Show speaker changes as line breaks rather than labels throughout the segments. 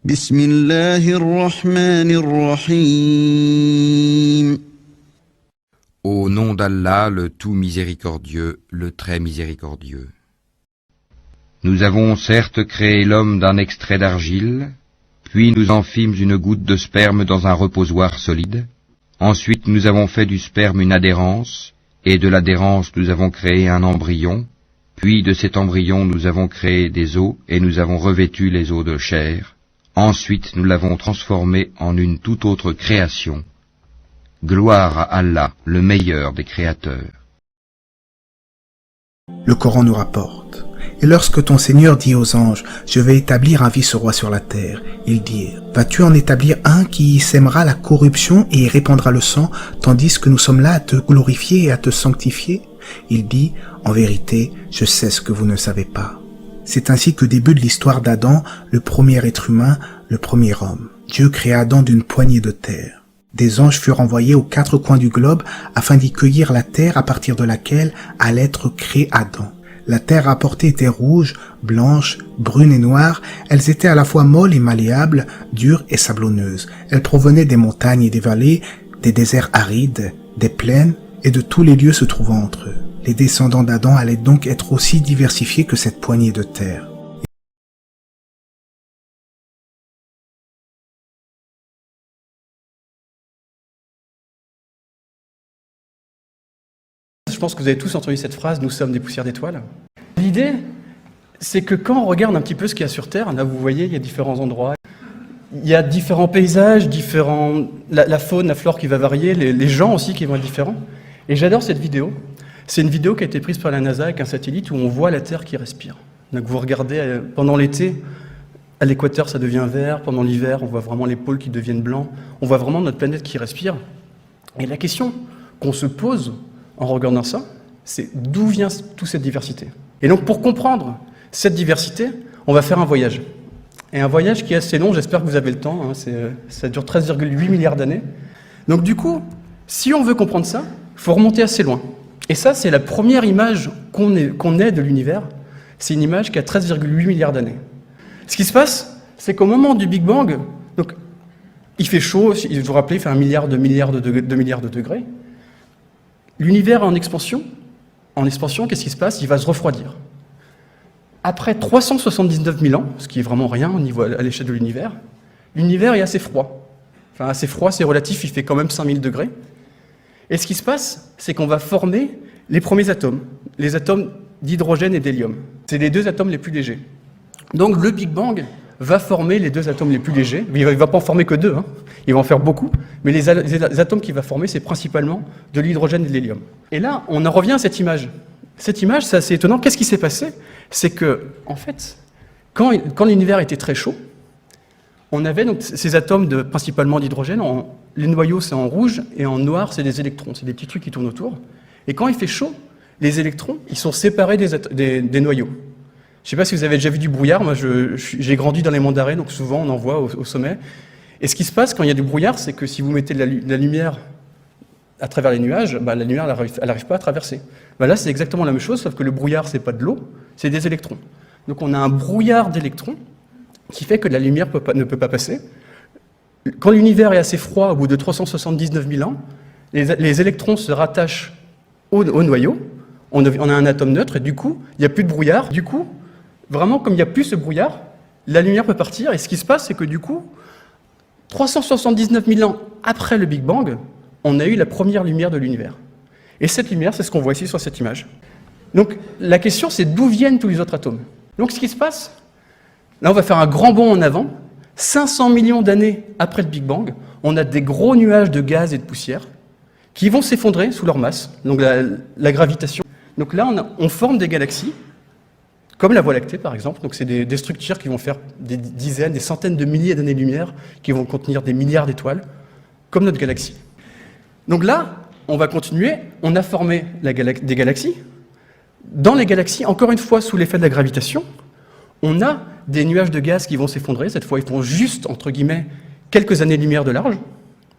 بسم الله الرحمن الرحيم.
Au nom d'Allah, le tout miséricordieux, le très miséricordieux. Nous avons certes créé l'homme d'un extrait d'argile, puis nous en fîmes une goutte de sperme dans un reposoir solide. Ensuite nous avons fait du sperme une adhérence, et de l'adhérence nous avons créé un embryon, puis de cet embryon nous avons créé des os, et nous avons revêtu les os de chair. Ensuite nous l'avons transformé en une toute autre création. Gloire à Allah, le meilleur des créateurs.
Le Coran nous rapporte: et lorsque ton Seigneur dit aux anges, je vais établir un vice-roi sur la terre, ils dirent, vas-tu en établir un qui y sèmera la corruption et y répandra le sang, tandis que nous sommes là à te glorifier et à te sanctifier? Il dit, en vérité, je sais ce que vous ne savez pas. C'est ainsi que débute l'histoire d'Adam, le premier être humain, le premier homme. Dieu créa Adam d'une poignée de terre. Des anges furent envoyés aux 4 coins du globe afin d'y cueillir la terre à partir de laquelle allait être créé Adam. La terre apportée était rouge, blanche, brune et noire. Elles étaient à la fois molles et malléables, dures et sablonneuses. Elles provenaient des montagnes et des vallées, des déserts arides, des plaines et de tous les lieux se trouvant entre eux. Les descendants d'Adam allaient donc être aussi diversifiés que cette poignée de terre.
Je pense que vous avez tous entendu cette phrase, nous sommes des poussières d'étoiles. L'idée, c'est que quand on regarde un petit peu ce qu'il y a sur Terre, là vous voyez, il y a différents endroits, il y a différents paysages, la faune, la flore qui va varier, les gens aussi qui vont être différents. Et j'adore cette vidéo. C'est une vidéo qui a été prise par la NASA avec un satellite où on voit la Terre qui respire. Donc vous regardez, pendant l'été, à l'équateur ça devient vert, pendant l'hiver on voit vraiment les pôles qui deviennent blancs, on voit vraiment notre planète qui respire. Et la question qu'on se pose en regardant ça, c'est d'où vient toute cette diversité. Et donc pour comprendre cette diversité, on va faire un voyage. Et un voyage qui est assez long, j'espère que vous avez le temps, hein, ça dure 13,8 milliards d'années. Donc du coup, si on veut comprendre ça, il faut remonter assez loin. Et ça, c'est la première image qu'on ait de l'univers, c'est une image qui a 13,8 milliards d'années. Ce qui se passe, c'est qu'au moment du Big Bang, donc, il fait chaud, je vous rappelle, il fait 1 milliard de degrés. L'univers est en expansion. En expansion, qu'est-ce qui se passe? Il va se refroidir. Après 379 000 ans, ce qui est vraiment rien au niveau à l'échelle de l'univers est assez froid. Enfin, assez froid, c'est relatif, il fait quand même 5000 degrés. Et ce qui se passe, c'est qu'on va former les premiers atomes, les atomes d'hydrogène et d'hélium. C'est les 2 atomes les plus légers. Donc le Big Bang va former les 2 atomes les plus légers. Il ne va pas en former que 2, hein. Il va en faire beaucoup. Mais les atomes qu'il va former, c'est principalement de l'hydrogène et de l'hélium. Et là, on en revient à cette image. Cette image, c'est assez étonnant. Qu'est-ce qui s'est passé? C'est que, en fait, quand l'univers était très chaud, on avait donc ces atomes principalement d'hydrogène. Les noyaux, c'est en rouge, et en noir, c'est des électrons. C'est des petits trucs qui tournent autour. Et quand il fait chaud, les électrons, ils sont séparés des noyaux. Je ne sais pas si vous avez déjà vu du brouillard. Moi, j'ai grandi dans les monts d'Arrée, donc souvent, on en voit au sommet. Et ce qui se passe quand il y a du brouillard, c'est que si vous mettez de la lumière à travers les nuages, la lumière, elle n'arrive pas à traverser. Là, c'est exactement la même chose, sauf que le brouillard, c'est pas de l'eau, c'est des électrons. Donc on a un brouillard d'électrons qui fait que la lumière ne peut pas passer. Quand l'univers est assez froid, au bout de 379 000 ans, les électrons se rattachent au noyau, on a un atome neutre, et du coup, il n'y a plus de brouillard. Du coup, vraiment, comme il n'y a plus ce brouillard, la lumière peut partir, et ce qui se passe, c'est que du coup, 379 000 ans après le Big Bang, on a eu la première lumière de l'univers. Et cette lumière, c'est ce qu'on voit ici sur cette image. Donc la question, c'est d'où viennent tous les autres atomes. Donc ce qui se passe, là on va faire un grand bond en avant. 500 millions d'années après le Big Bang, on a des gros nuages de gaz et de poussière qui vont s'effondrer sous leur masse, donc la gravitation. Donc là, on forme des galaxies, comme la Voie lactée par exemple. Donc c'est des structures qui vont faire des dizaines, des centaines de milliers d'années-lumière, qui vont contenir des milliards d'étoiles, comme notre galaxie. Donc là, on va continuer, on a formé des galaxies. Dans les galaxies, encore une fois, sous l'effet de la gravitation, on a des nuages de gaz qui vont s'effondrer. Cette fois, ils font juste, entre guillemets, quelques années-lumière de large.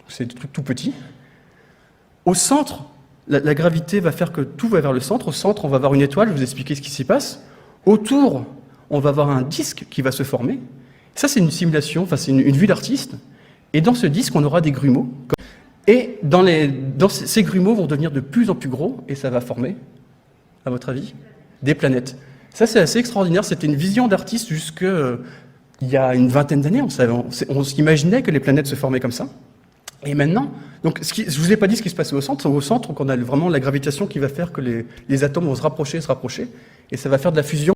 C'est des trucs tout petits. Au centre, la gravité va faire que tout va vers le centre. Au centre, on va avoir une étoile, je vais vous expliquer ce qui s'y passe. Autour, on va avoir un disque qui va se former. Ça, c'est une simulation, enfin, c'est une vue d'artiste. Et dans ce disque, on aura des grumeaux. Et ces grumeaux vont devenir de plus en plus gros, et ça va former, à votre avis, des planètes. Ça, c'est assez extraordinaire. C'était une vision d'artiste jusqu'il y a une vingtaine d'années. On s'imaginait que les planètes se formaient comme ça. Et maintenant, donc, je ne vous ai pas dit ce qui se passait au centre. Au centre, on a vraiment la gravitation qui va faire que les atomes vont se rapprocher, et ça va faire de la fusion.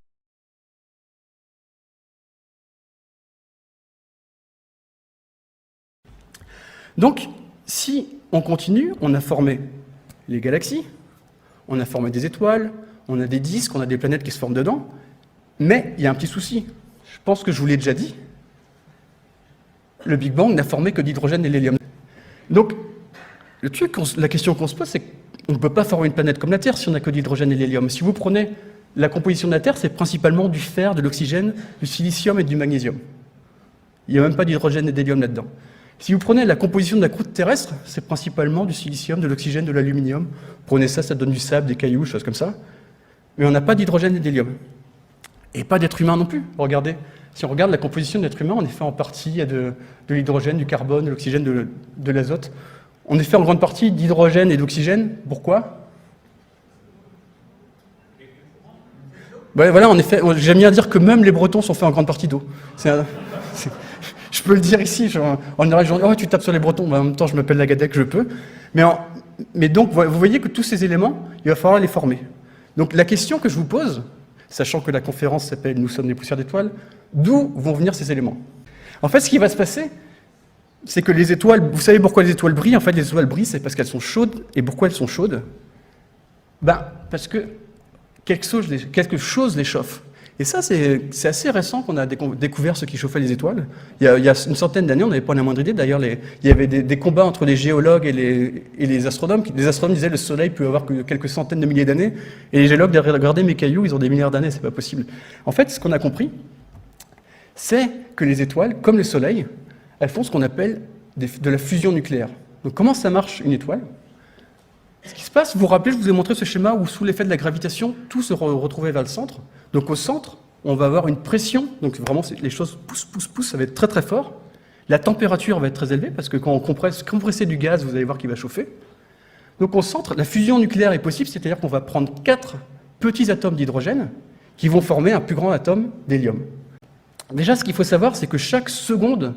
Donc, si on continue, on a formé les galaxies, on a formé des étoiles, on a des disques, on a des planètes qui se forment dedans, mais il y a un petit souci. Je pense que je vous l'ai déjà dit. Le Big Bang n'a formé que de l'hydrogène et de l'hélium. Donc, la question qu'on se pose, c'est qu'on ne peut pas former une planète comme la Terre si on n'a que de l'hydrogène et de l'hélium. Si vous prenez la composition de la Terre, c'est principalement du fer, de l'oxygène, du silicium et du magnésium. Il n'y a même pas d'hydrogène et d'hélium là-dedans. Si vous prenez la composition de la croûte terrestre, c'est principalement du silicium, de l'oxygène, de l'aluminium. Prenez ça, ça donne du sable, des cailloux, choses comme ça. Mais on n'a pas d'hydrogène et d'hélium. Et pas d'être humain non plus. Regardez, si on regarde la composition de l'être humain, on est fait en partie de l'hydrogène, du carbone, de l'oxygène, de l'azote. On est fait en grande partie d'hydrogène et d'oxygène. Pourquoi? Ben voilà, en effet, j'aime bien dire que même les Bretons sont faits en grande partie d'eau. Je peux le dire ici, en général, oh, tu tapes sur les Bretons, ben, en même temps je m'appelle Lagadec, je peux. Mais donc, vous voyez que tous ces éléments, il va falloir les former. Donc la question que je vous pose, sachant que la conférence s'appelle « Nous sommes des poussières d'étoiles », d'où vont venir ces éléments? En fait, ce qui va se passer, c'est que les étoiles, vous savez pourquoi les étoiles brillent? En fait, les étoiles brillent, c'est parce qu'elles sont chaudes. Et pourquoi elles sont chaudes? Ben, parce que quelque chose les chauffe. Et ça, c'est assez récent qu'on a découvert ce qui chauffait les étoiles. Il y a une centaine d'années, on n'avait pas la moindre idée. D'ailleurs, il y avait des combats entre les géologues et les astronomes. Les astronomes disaient que le Soleil peut avoir que quelques centaines de milliers d'années. Et les géologues disaient, regardez mes cailloux, ils ont des milliards d'années, c'est pas possible. En fait, ce qu'on a compris, c'est que les étoiles, comme le Soleil, elles font ce qu'on appelle de la fusion nucléaire. Donc comment ça marche une étoile? Ce qui se passe, vous vous rappelez, je vous ai montré ce schéma où sous l'effet de la gravitation, tout se retrouvait vers le centre. Donc au centre, on va avoir une pression, donc vraiment les choses poussent, ça va être très très fort. La température va être très élevée parce que quand on compressez du gaz, vous allez voir qu'il va chauffer. Donc au centre, la fusion nucléaire est possible, c'est-à-dire qu'on va prendre 4 petits atomes d'hydrogène qui vont former un plus grand atome d'hélium. Déjà, ce qu'il faut savoir, c'est que chaque seconde,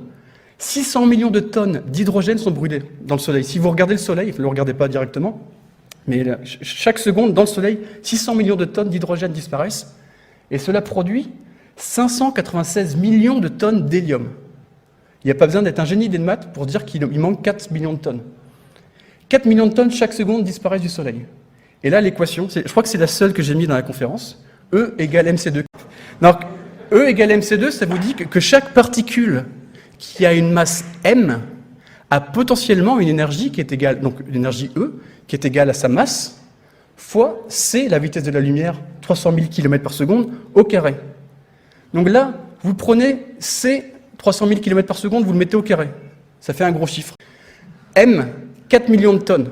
600 millions de tonnes d'hydrogène sont brûlées dans le Soleil. Si vous regardez le Soleil, ne le regardez pas directement, mais là, chaque seconde, dans le Soleil, 600 millions de tonnes d'hydrogène disparaissent, et cela produit 596 millions de tonnes d'hélium. Il n'y a pas besoin d'être un génie des maths pour dire qu'il manque 4 millions de tonnes. 4 millions de tonnes chaque seconde disparaissent du Soleil. Et là, l'équation, je crois que c'est la seule que j'ai mise dans la conférence, E égale mc2. Donc, E égale mc2, ça vous dit que chaque particule qui a une masse m a potentiellement une énergie qui est égale, donc l'énergie E, qui est égale à sa masse, fois c, la vitesse de la lumière, 300 000 km par seconde, au carré. Donc là, vous prenez c, 300 000 km par seconde, vous le mettez au carré. Ça fait un gros chiffre. M, 4 millions de tonnes.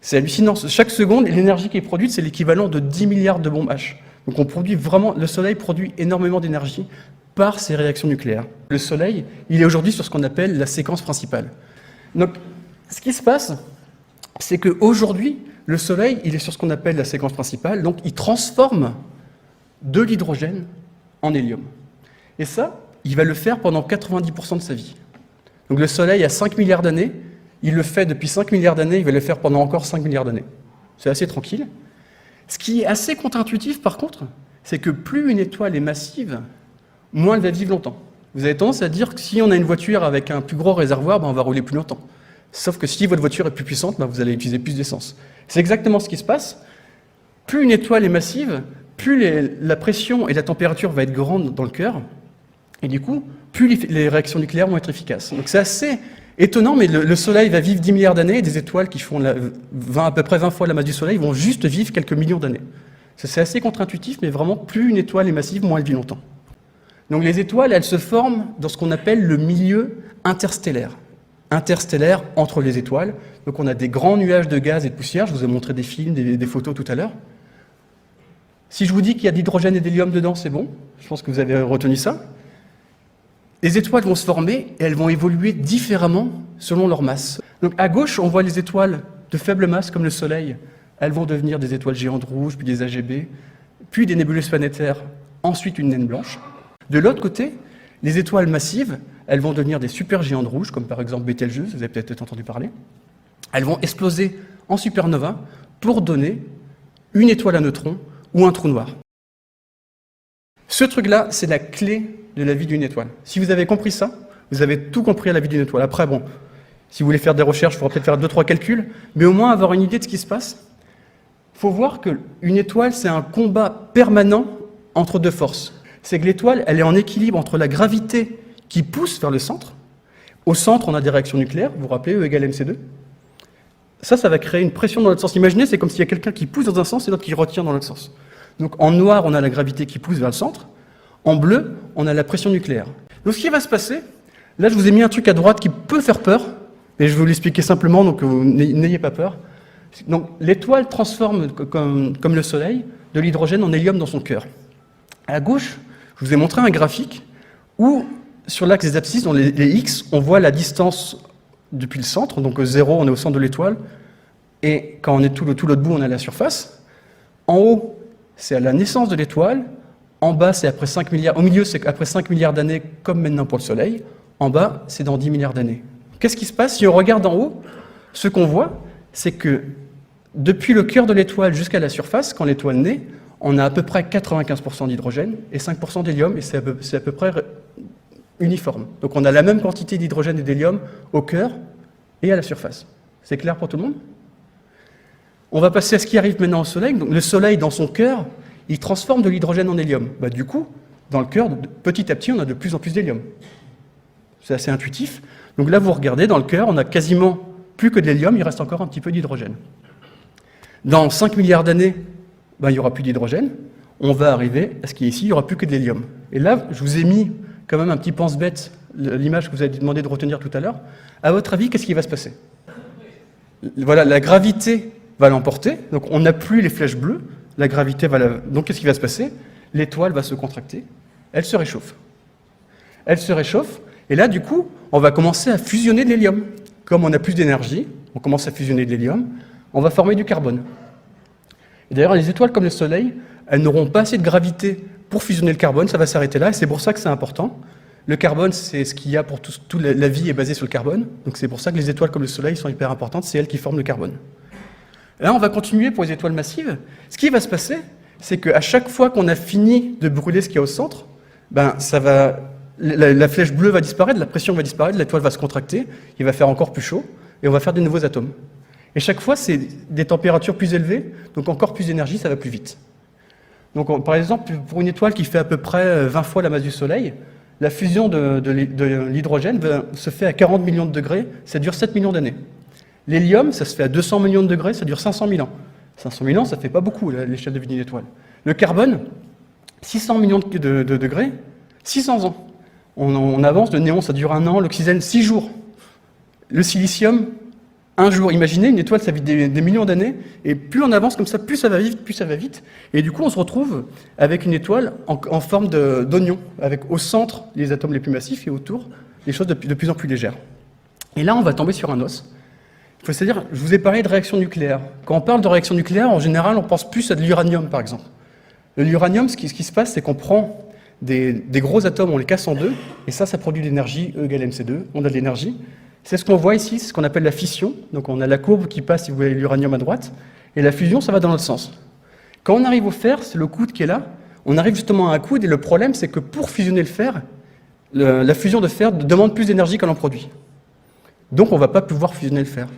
C'est hallucinant. Chaque seconde, l'énergie qui est produite, c'est l'équivalent de 10 milliards de bombes H. Donc on produit vraiment, le Soleil produit énormément d'énergie par ces réactions nucléaires. Le Soleil, il est aujourd'hui sur ce qu'on appelle la séquence principale. Donc, ce qui se passe, c'est qu'aujourd'hui, le Soleil, il est sur ce qu'on appelle la séquence principale, donc il transforme de l'hydrogène en hélium. Et ça, il va le faire pendant 90% de sa vie. Donc le Soleil a 5 milliards d'années, il le fait depuis 5 milliards d'années, il va le faire pendant encore 5 milliards d'années. C'est assez tranquille. Ce qui est assez contre-intuitif, par contre, c'est que plus une étoile est massive, moins elle va vivre longtemps. Vous avez tendance à dire que si on a une voiture avec un plus gros réservoir, on va rouler plus longtemps. Sauf que si votre voiture est plus puissante, vous allez utiliser plus d'essence. C'est exactement ce qui se passe. Plus une étoile est massive, plus la pression et la température va être grande dans le cœur, et du coup, plus les réactions nucléaires vont être efficaces. Donc c'est assez étonnant, mais le Soleil va vivre 10 milliards d'années, et des étoiles qui font à peu près 20 fois la masse du Soleil vont juste vivre quelques millions d'années. C'est assez contre-intuitif, mais vraiment, plus une étoile est massive, moins elle vit longtemps. Donc les étoiles, elles se forment dans ce qu'on appelle le milieu interstellaire. Interstellaire entre les étoiles. Donc on a des grands nuages de gaz et de poussière. Je vous ai montré des films, des photos tout à l'heure. Si je vous dis qu'il y a d'hydrogène et d'hélium dedans, c'est bon. Je pense que vous avez retenu ça. Les étoiles vont se former et elles vont évoluer différemment selon leur masse. Donc à gauche, on voit les étoiles de faible masse comme le Soleil. Elles vont devenir des étoiles géantes rouges, puis des AGB, puis des nébuleuses planétaires, ensuite une naine blanche. De l'autre côté, les étoiles massives, elles vont devenir des supergéantes rouges, comme par exemple Betelgeuse, vous avez peut-être entendu parler. Elles vont exploser en supernova pour donner une étoile à neutrons ou un trou noir. Ce truc-là, c'est la clé de la vie d'une étoile. Si vous avez compris ça, vous avez tout compris à la vie d'une étoile. Après, bon, si vous voulez faire des recherches, il faudra peut-être faire 2-3 calculs, mais au moins avoir une idée de ce qui se passe. Il faut voir qu'une étoile, c'est un combat permanent entre deux forces. C'est que l'étoile, elle est en équilibre entre la gravité qui pousse vers le centre. Au centre, on a des réactions nucléaires, vous vous rappelez, E égale mc2. Ça va créer une pression dans l'autre sens. Imaginez, c'est comme s'il y a quelqu'un qui pousse dans un sens et l'autre qui retient dans l'autre sens. Donc en noir, on a la gravité qui pousse vers le centre. En bleu, on a la pression nucléaire. Donc ce qui va se passer, là je vous ai mis un truc à droite qui peut faire peur, mais je vais vous l'expliquer simplement, donc n'ayez pas peur. Donc l'étoile transforme, comme le Soleil, de l'hydrogène en hélium dans son cœur. À gauche, je vous ai montré un graphique où, sur l'axe des abscisses, dans les X, on voit la distance depuis le centre, donc 0, on est au centre de l'étoile, et quand on est tout l'autre bout, on est à la surface. En haut, c'est à la naissance de l'étoile. En bas, c'est après 5 milliards. Au milieu, c'est après 5 milliards d'années, comme maintenant pour le Soleil. En bas, c'est dans 10 milliards d'années. Qu'est-ce qui se passe si on regarde en haut? Ce qu'on voit, c'est que depuis le cœur de l'étoile jusqu'à la surface, quand l'étoile naît, on a à peu près 95% d'hydrogène et 5% d'hélium, et c'est à peu près uniforme. Donc on a la même quantité d'hydrogène et d'hélium au cœur et à la surface. C'est clair pour tout le monde? On va passer à ce qui arrive maintenant au Soleil. Donc, le Soleil, dans son cœur, il transforme de l'hydrogène en hélium. Du coup, dans le cœur, petit à petit, on a de plus en plus d'hélium. C'est assez intuitif. Donc là, vous regardez, dans le cœur, on a quasiment plus que de l'hélium, il reste encore un petit peu d'hydrogène. Dans 5 milliards d'années, il n'y aura plus d'hydrogène. On va arriver à ce qui est ici, il n'y aura plus que de l'hélium. Et là, je vous ai mis quand même un petit pense-bête, l'image que vous avez demandé de retenir tout à l'heure. À votre avis, qu'est-ce qui va se passer? Voilà, la gravité va l'emporter, donc on n'a plus les flèches bleues, la gravité va donc qu'est-ce qui va se passer? L'étoile va se contracter, elle se réchauffe. Elle se réchauffe, et là, du coup, on va commencer à fusionner de l'hélium. Comme on a plus d'énergie, on commence à fusionner de l'hélium, on va former du carbone. Et d'ailleurs, les étoiles comme le Soleil, elles n'auront pas assez de gravité pour fusionner le carbone, ça va s'arrêter là, et c'est pour ça que c'est important. Le carbone, c'est ce qu'il y a pour toute la vie est basée sur le carbone, donc c'est pour ça que les étoiles comme le Soleil sont hyper importantes, c'est elles qui forment le carbone. Là, on va continuer pour les étoiles massives. Ce qui va se passer, c'est qu'à chaque fois qu'on a fini de brûler ce qu'il y a au centre, la flèche bleue va disparaître, la pression va disparaître, l'étoile va se contracter, il va faire encore plus chaud, et on va faire des nouveaux atomes. Et chaque fois, c'est des températures plus élevées, donc encore plus d'énergie, ça va plus vite. Donc, par exemple, pour une étoile qui fait à peu près 20 fois la masse du Soleil, la fusion de l'hydrogène se fait à 40 millions de degrés, ça dure 7 millions d'années. L'hélium, ça se fait à 200 millions de degrés, ça dure 500 000 ans. 500 000 ans, ça ne fait pas beaucoup, l'échelle de vie d'une étoile. Le carbone, 600 millions de degrés, 600 ans. On avance, le néon, ça dure 1 an, l'oxygène, 6 jours. Le silicium, 1 jour. Imaginez, une étoile, ça vit des millions d'années, et plus on avance comme ça, plus ça va vite, plus ça va vite. Et du coup, on se retrouve avec une étoile en forme d'oignon, avec au centre les atomes les plus massifs et autour les choses de plus en plus légères. Et là, on va tomber sur un os. Il faut se dire, je vous ai parlé de réaction nucléaire. Quand on parle de réaction nucléaire, en général, on pense plus à de l'uranium, par exemple. L'uranium, ce qui se passe, c'est qu'on prend des gros atomes, on les casse en deux, et ça produit de l'énergie, E égale mc2, on a de l'énergie. C'est ce qu'on voit ici, c'est ce qu'on appelle la fission. Donc on a la courbe qui passe, si vous voyez l'uranium à droite, et la fusion, ça va dans l'autre sens. Quand on arrive au fer, c'est le coude qui est là, on arrive justement à un coude, et le problème, c'est que pour fusionner le fer, la fusion de fer demande plus d'énergie qu'elle en produit. Donc on ne va pas pouvoir fusionner le fer.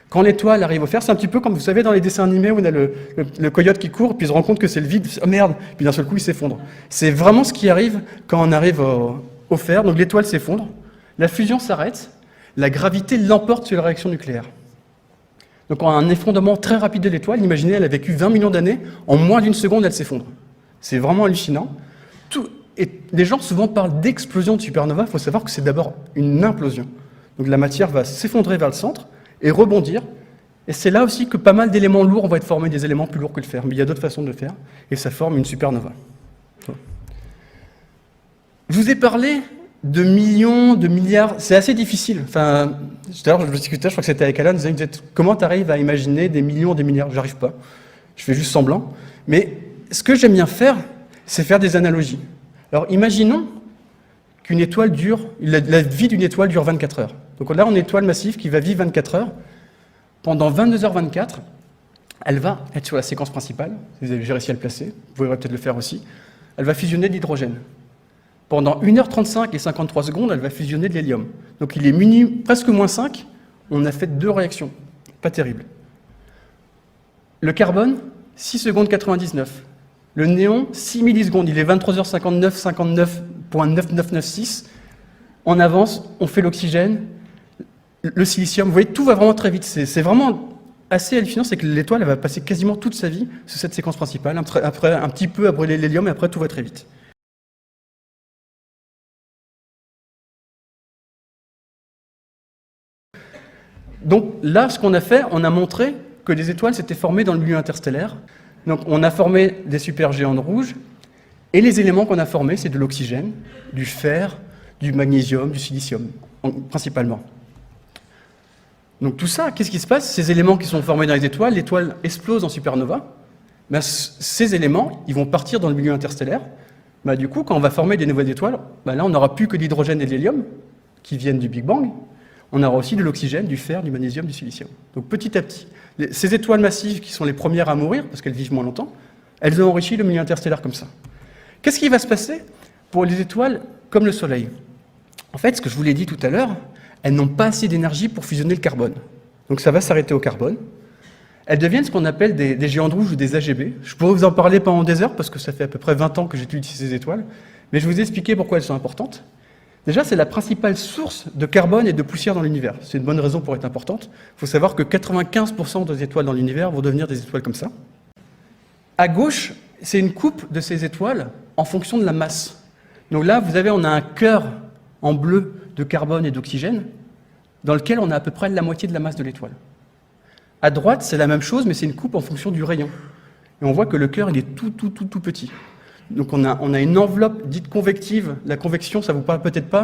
Quand l'étoile arrive au fer, c'est un petit peu comme vous savez dans les dessins animés où on a le coyote qui court, puis il se rend compte que c'est le vide, oh merde, puis d'un seul coup il s'effondre. C'est vraiment ce qui arrive quand on arrive au fer, donc l'étoile s'effondre, la fusion s'arrête, la gravité l'emporte sur la réaction nucléaire. Donc en un effondrement très rapide de l'étoile, imaginez, elle a vécu 20 millions d'années, en moins d'une seconde elle s'effondre. C'est vraiment hallucinant. Et les gens souvent parlent d'explosion de supernova, il faut savoir que c'est d'abord une implosion. Donc la matière va s'effondrer vers le centre, et rebondir. Et c'est là aussi que pas mal d'éléments lourds vont être formés, des éléments plus lourds que le fer. Mais il y a d'autres façons de le faire, et ça forme une supernova. Je vous ai parlé de millions, de milliards, c'est assez difficile. Enfin, tout à l'heure, je discutais, je crois que c'était avec Alan, il disait, comment tu arrives à imaginer des millions, des milliards? J'arrive pas. Je fais juste semblant. Mais ce que j'aime bien faire, c'est faire des analogies. Alors, imaginons qu'une étoile dure, la vie d'une étoile dure 24 heures. Donc là, on a une étoile massive qui va vivre 24 heures. Pendant 22h24, elle va être sur la séquence principale. J'ai réussi à le placer. Vous pouvez peut-être le faire aussi. Elle va fusionner de l'hydrogène. Pendant 1h35 et 53 secondes, elle va fusionner de l'hélium. Donc il est minuit, presque moins 5, on a fait 2 réactions. Pas terrible. Le carbone, 6 secondes 99. Le néon, 6 millisecondes. Il est 23h59, 59.9996. On avance, on fait l'oxygène, le silicium. Vous voyez, tout va vraiment très vite. C'est vraiment assez hallucinant, c'est que l'étoile elle va passer quasiment toute sa vie sur cette séquence principale. Après, un petit peu à brûler l'hélium, et après, tout va très vite. Donc là, ce qu'on a fait, on a montré que les étoiles s'étaient formées dans le milieu interstellaire. Donc on a formé des supergéantes rouges, et les éléments qu'on a formés, c'est de l'oxygène, du fer, du magnésium, du silicium, principalement. Donc tout ça, qu'est-ce qui se passe? Ces éléments qui sont formés dans les étoiles, l'étoile explose en supernova. Ben, ces éléments, ils vont partir dans le milieu interstellaire. Ben, du coup, quand on va former des nouvelles étoiles, ben là, on n'aura plus que l'hydrogène et l'hélium qui viennent du Big Bang. On aura aussi de l'oxygène, du fer, du magnésium, du silicium. Donc petit à petit, ces étoiles massives qui sont les premières à mourir, parce qu'elles vivent moins longtemps, elles ont enrichi le milieu interstellaire comme ça. Qu'est-ce qui va se passer pour les étoiles comme le Soleil? En fait, ce que je vous l'ai dit tout à l'heure, elles n'ont pas assez d'énergie pour fusionner le carbone. Donc ça va s'arrêter au carbone. Elles deviennent ce qu'on appelle des géantes rouges ou des AGB. Je pourrais vous en parler pendant des heures, parce que ça fait à peu près 20 ans que j'étudie ces étoiles, mais je vais vous expliquer pourquoi elles sont importantes. Déjà, c'est la principale source de carbone et de poussière dans l'univers. C'est une bonne raison pour être importante. Il faut savoir que 95% des étoiles dans l'univers vont devenir des étoiles comme ça. À gauche, c'est une coupe de ces étoiles en fonction de la masse. Donc là, on a un cœur en bleu de carbone et d'oxygène, dans lequel on a à peu près la moitié de la masse de l'étoile. À droite, c'est la même chose, mais c'est une coupe en fonction du rayon. Et on voit que le cœur, il est tout petit. Donc on a une enveloppe dite convective. La convection, ça vous parle peut-être pas.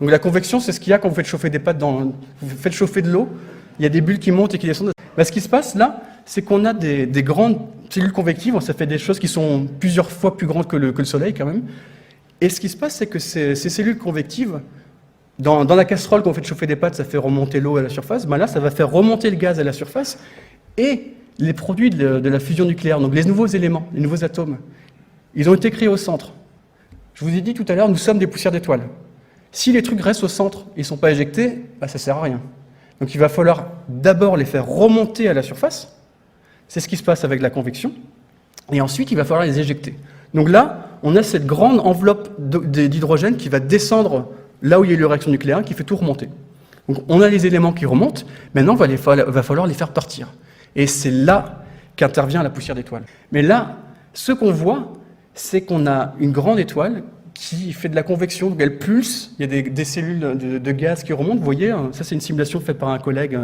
Donc la convection, c'est ce qu'il y a quand vous faites chauffer des pâtes vous faites chauffer de l'eau, il y a des bulles qui montent et qui descendent. Ben, ce qui se passe là, c'est qu'on a des grandes cellules convectives, ça fait des choses qui sont plusieurs fois plus grandes que le Soleil quand même. Et ce qui se passe, c'est que ces cellules convectives, dans la casserole qu'on fait chauffer des pâtes, ça fait remonter l'eau à la surface, ben là, ça va faire remonter le gaz à la surface, et les produits de la fusion nucléaire, donc les nouveaux éléments, les nouveaux atomes, ils ont été créés au centre. Je vous ai dit tout à l'heure, nous sommes des poussières d'étoiles. Si les trucs restent au centre et ne sont pas éjectés, ben ça ne sert à rien. Donc il va falloir d'abord les faire remonter à la surface, c'est ce qui se passe avec la convection, et ensuite il va falloir les éjecter. Donc là, on a cette grande enveloppe d'hydrogène qui va descendre là où il y a eu la réaction nucléaire, qui fait tout remonter. Donc on a les éléments qui remontent, maintenant il va falloir les faire partir. Et c'est là qu'intervient la poussière d'étoiles. Mais là, ce qu'on voit, c'est qu'on a une grande étoile qui fait de la convection, donc elle pulse, il y a des cellules de gaz qui remontent, vous voyez, ça c'est une simulation faite par un collègue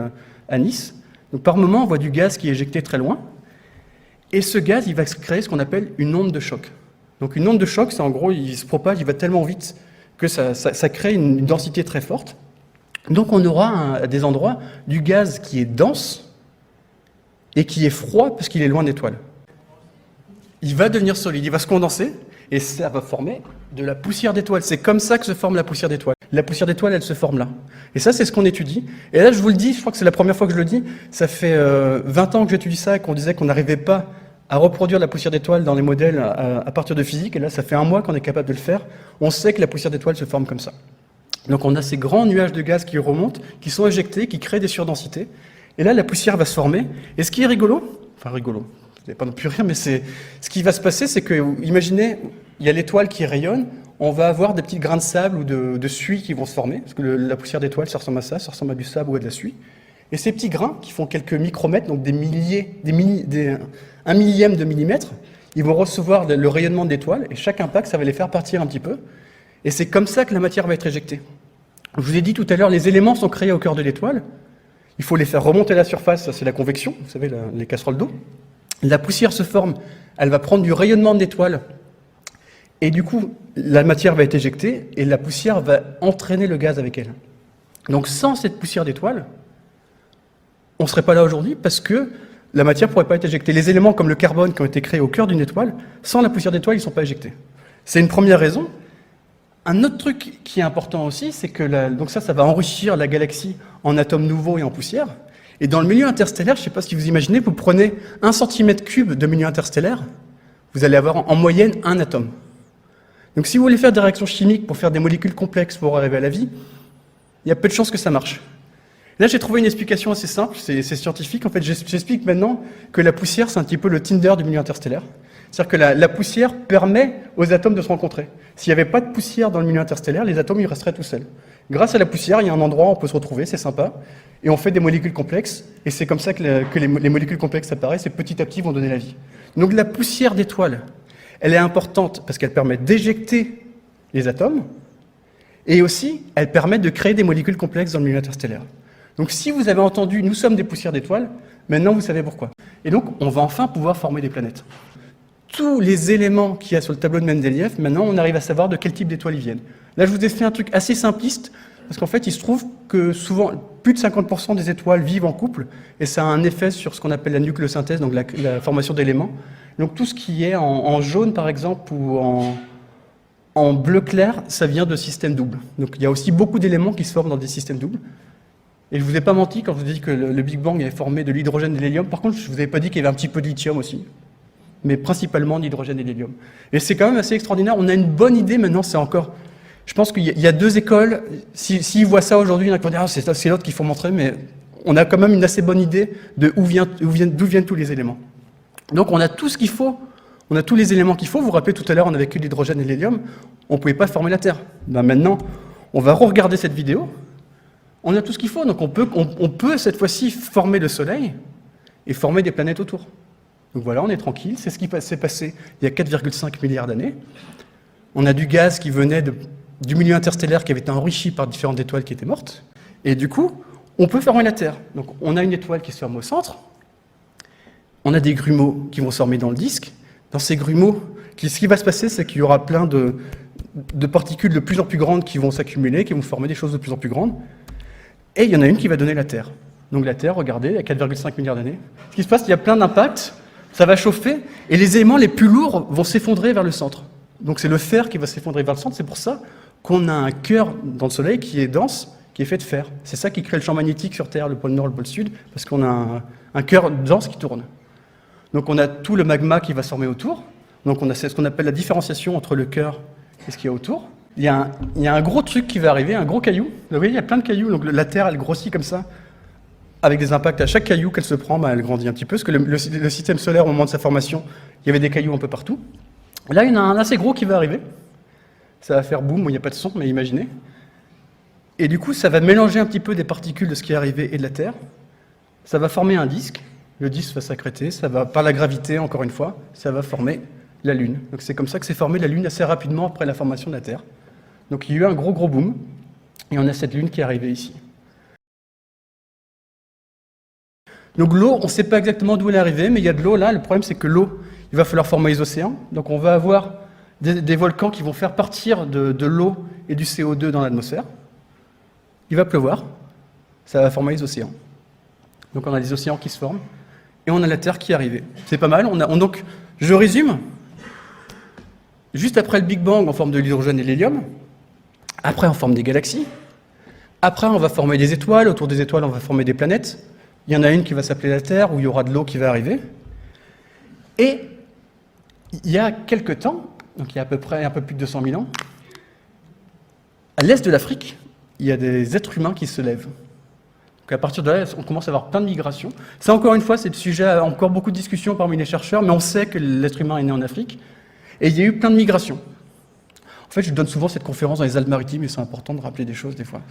à Nice. Donc par moment, on voit du gaz qui est éjecté très loin, et ce gaz, il va créer ce qu'on appelle une onde de choc. Donc une onde de choc, c'est en gros, il se propage, il va tellement vite que ça crée une densité très forte. Donc on aura à des endroits du gaz qui est dense et qui est froid parce qu'il est loin d'étoiles. Il va devenir solide, il va se condenser, et ça va former de la poussière d'étoile. C'est comme ça que se forme la poussière d'étoile. La poussière d'étoile, elle se forme là. Et ça, c'est ce qu'on étudie. Et là, je vous le dis, je crois que c'est la première fois que je le dis, ça fait 20 ans que j'étudie ça, et qu'on disait qu'on n'arrivait pas à reproduire la poussière d'étoile dans les modèles à partir de physique, et là, ça fait 1 mois qu'on est capable de le faire. On sait que la poussière d'étoile se forme comme ça. Donc on a ces grands nuages de gaz qui remontent, qui sont éjectés, qui créent des surdensités, et là, la poussière va se former. Et ce qui est rigolo, vous n'allez pas non plus rire, mais ce qui va se passer, c'est que, imaginez, il y a l'étoile qui rayonne, on va avoir des petits grains de sable ou de suie qui vont se former, parce que la poussière d'étoile, ça ressemble à ça, ça ressemble à du sable ou à de la suie. Et ces petits grains, qui font quelques micromètres, donc 1 millième de millimètre, ils vont recevoir le rayonnement de l'étoile, et chaque impact, ça va les faire partir un petit peu. Et c'est comme ça que la matière va être éjectée. Je vous ai dit tout à l'heure, les éléments sont créés au cœur de l'étoile, il faut les faire remonter à la surface, ça c'est la convection, vous savez, les casseroles d'eau. La poussière se forme, elle va prendre du rayonnement de l'étoile, Et du coup, la matière va être éjectée et la poussière va entraîner le gaz avec elle. Donc sans cette poussière d'étoiles, on ne serait pas là aujourd'hui parce que la matière ne pourrait pas être éjectée. Les éléments comme le carbone qui ont été créés au cœur d'une étoile, sans la poussière d'étoile, ils ne sont pas éjectés. C'est une première raison. Un autre truc qui est important aussi, c'est que donc ça va enrichir la galaxie en atomes nouveaux et en poussière. Et dans le milieu interstellaire, je ne sais pas si vous imaginez, vous prenez 1 cm3 de milieu interstellaire, vous allez avoir en moyenne un atome. Donc si vous voulez faire des réactions chimiques pour faire des molécules complexes pour arriver à la vie, il y a peu de chances que ça marche. Là, j'ai trouvé une explication assez simple, c'est scientifique. En fait, j'explique maintenant que la poussière, c'est un petit peu le Tinder du milieu interstellaire. C'est-à-dire que la poussière permet aux atomes de se rencontrer. S'il n'y avait pas de poussière dans le milieu interstellaire, les atomes ils resteraient tout seuls. Grâce à la poussière, il y a un endroit où on peut se retrouver, c'est sympa, et on fait des molécules complexes, et c'est comme ça que les molécules complexes apparaissent et petit à petit vont donner la vie. Donc la poussière d'étoiles, elle est importante parce qu'elle permet d'éjecter les atomes, et aussi, elle permet de créer des molécules complexes dans le milieu interstellaire. Donc si vous avez entendu « nous sommes des poussières d'étoiles », maintenant vous savez pourquoi. Et donc, on va enfin pouvoir former des planètes. Tous les éléments qu'il y a sur le tableau de Mendeleïev, maintenant on arrive à savoir de quel type d'étoile ils viennent. Là, je vous ai fait un truc assez simpliste, parce qu'en fait, il se trouve que souvent, plus de 50% des étoiles vivent en couple, et ça a un effet sur ce qu'on appelle la nucléosynthèse, donc la formation d'éléments. Donc tout ce qui est en jaune, par exemple, ou en bleu clair, ça vient de systèmes doubles. Donc il y a aussi beaucoup d'éléments qui se forment dans des systèmes doubles. Et je ne vous ai pas menti quand je vous ai dit que le Big Bang est formé de l'hydrogène et de l'hélium. Par contre, je ne vous avais pas dit qu'il y avait un petit peu de lithium aussi, mais principalement d'hydrogène et de l'hélium. Et c'est quand même assez extraordinaire. On a une bonne idée maintenant, c'est encore... Je pense qu'il y a deux écoles. S'ils voient ça aujourd'hui, il y en a qui vont dire « Ah, c'est l'autre qu'il faut montrer », mais on a quand même une assez bonne idée de d'où viennent tous les éléments. Donc on a tout ce qu'il faut, on a tous les éléments qu'il faut. Vous vous rappelez, tout à l'heure, on n'avait que l'hydrogène et l'hélium. On ne pouvait pas former la Terre. Ben maintenant, on va re-regarder cette vidéo. On a tout ce qu'il faut, donc on peut cette fois-ci former le Soleil et former des planètes autour. Donc voilà, on est tranquille, c'est ce qui s'est passé il y a 4,5 milliards d'années. On a du gaz qui venait du milieu interstellaire qui avait été enrichi par différentes étoiles qui étaient mortes, et du coup, on peut former la Terre. Donc on a une étoile qui se forme au centre, on a des grumeaux qui vont se former dans le disque. Dans ces grumeaux, ce qui va se passer, c'est qu'il y aura plein de particules de plus en plus grandes qui vont s'accumuler, qui vont former des choses de plus en plus grandes. Et il y en a une qui va donner la Terre. Donc la Terre, regardez, il y a 4,5 milliards d'années. Ce qui se passe, il y a plein d'impacts, ça va chauffer, et les éléments les plus lourds vont s'effondrer vers le centre. Donc c'est le fer qui va s'effondrer vers le centre, c'est pour ça qu'on a un cœur dans le Soleil qui est dense, qui est fait de fer. C'est ça qui crée le champ magnétique sur Terre, le pôle nord, le pôle sud, parce qu'on a un cœur dense qui tourne. Donc on a tout le magma qui va se former autour, donc on a ce qu'on appelle la différenciation entre le cœur et ce qu'il y a autour. Il y a un gros truc qui va arriver, un gros caillou. Vous voyez, il y a plein de cailloux, donc la Terre, elle grossit comme ça, avec des impacts à chaque caillou qu'elle se prend, elle grandit un petit peu, parce que le système solaire, au moment de sa formation, il y avait des cailloux un peu partout. Là, il y en a un assez gros qui va arriver. Ça va faire boum, il n'y a pas de son, mais imaginez. Et du coup, ça va mélanger un petit peu des particules de ce qui est arrivé et de la Terre. Ça va former un disque. Le disque va s'accréter, ça va, par la gravité, encore une fois, ça va former la Lune. Donc c'est comme ça que s'est formée la Lune assez rapidement après la formation de la Terre. Donc il y a eu un gros boom, et on a cette Lune qui est arrivée ici. Donc l'eau, on ne sait pas exactement d'où elle est arrivée, mais il y a de l'eau là. Le problème, c'est que l'eau, il va falloir former les océans. Donc on va avoir des volcans qui vont faire partir de l'eau et du CO2 dans l'atmosphère. Il va pleuvoir, ça va former les océans. Donc on a des océans qui se forment, et on a la Terre qui est arrivée. C'est pas mal. Donc, je résume. Juste après le Big Bang, on forme de l'hydrogène et de l'hélium. Après, on forme des galaxies. Après, on va former des étoiles. Autour des étoiles, on va former des planètes. Il y en a une qui va s'appeler la Terre, où il y aura de l'eau qui va arriver. Et il y a quelque temps, donc il y a à peu près un peu plus de 200 000 ans, à l'est de l'Afrique, il y a des êtres humains qui se lèvent. Donc à partir de là, on commence à avoir plein de migrations. Ça, encore une fois, c'est le sujet à encore beaucoup de discussions parmi les chercheurs, mais on sait que l'être humain est né en Afrique. Et il y a eu plein de migrations. En fait, je donne souvent cette conférence dans les Alpes-Maritimes, et c'est important de rappeler des choses des fois.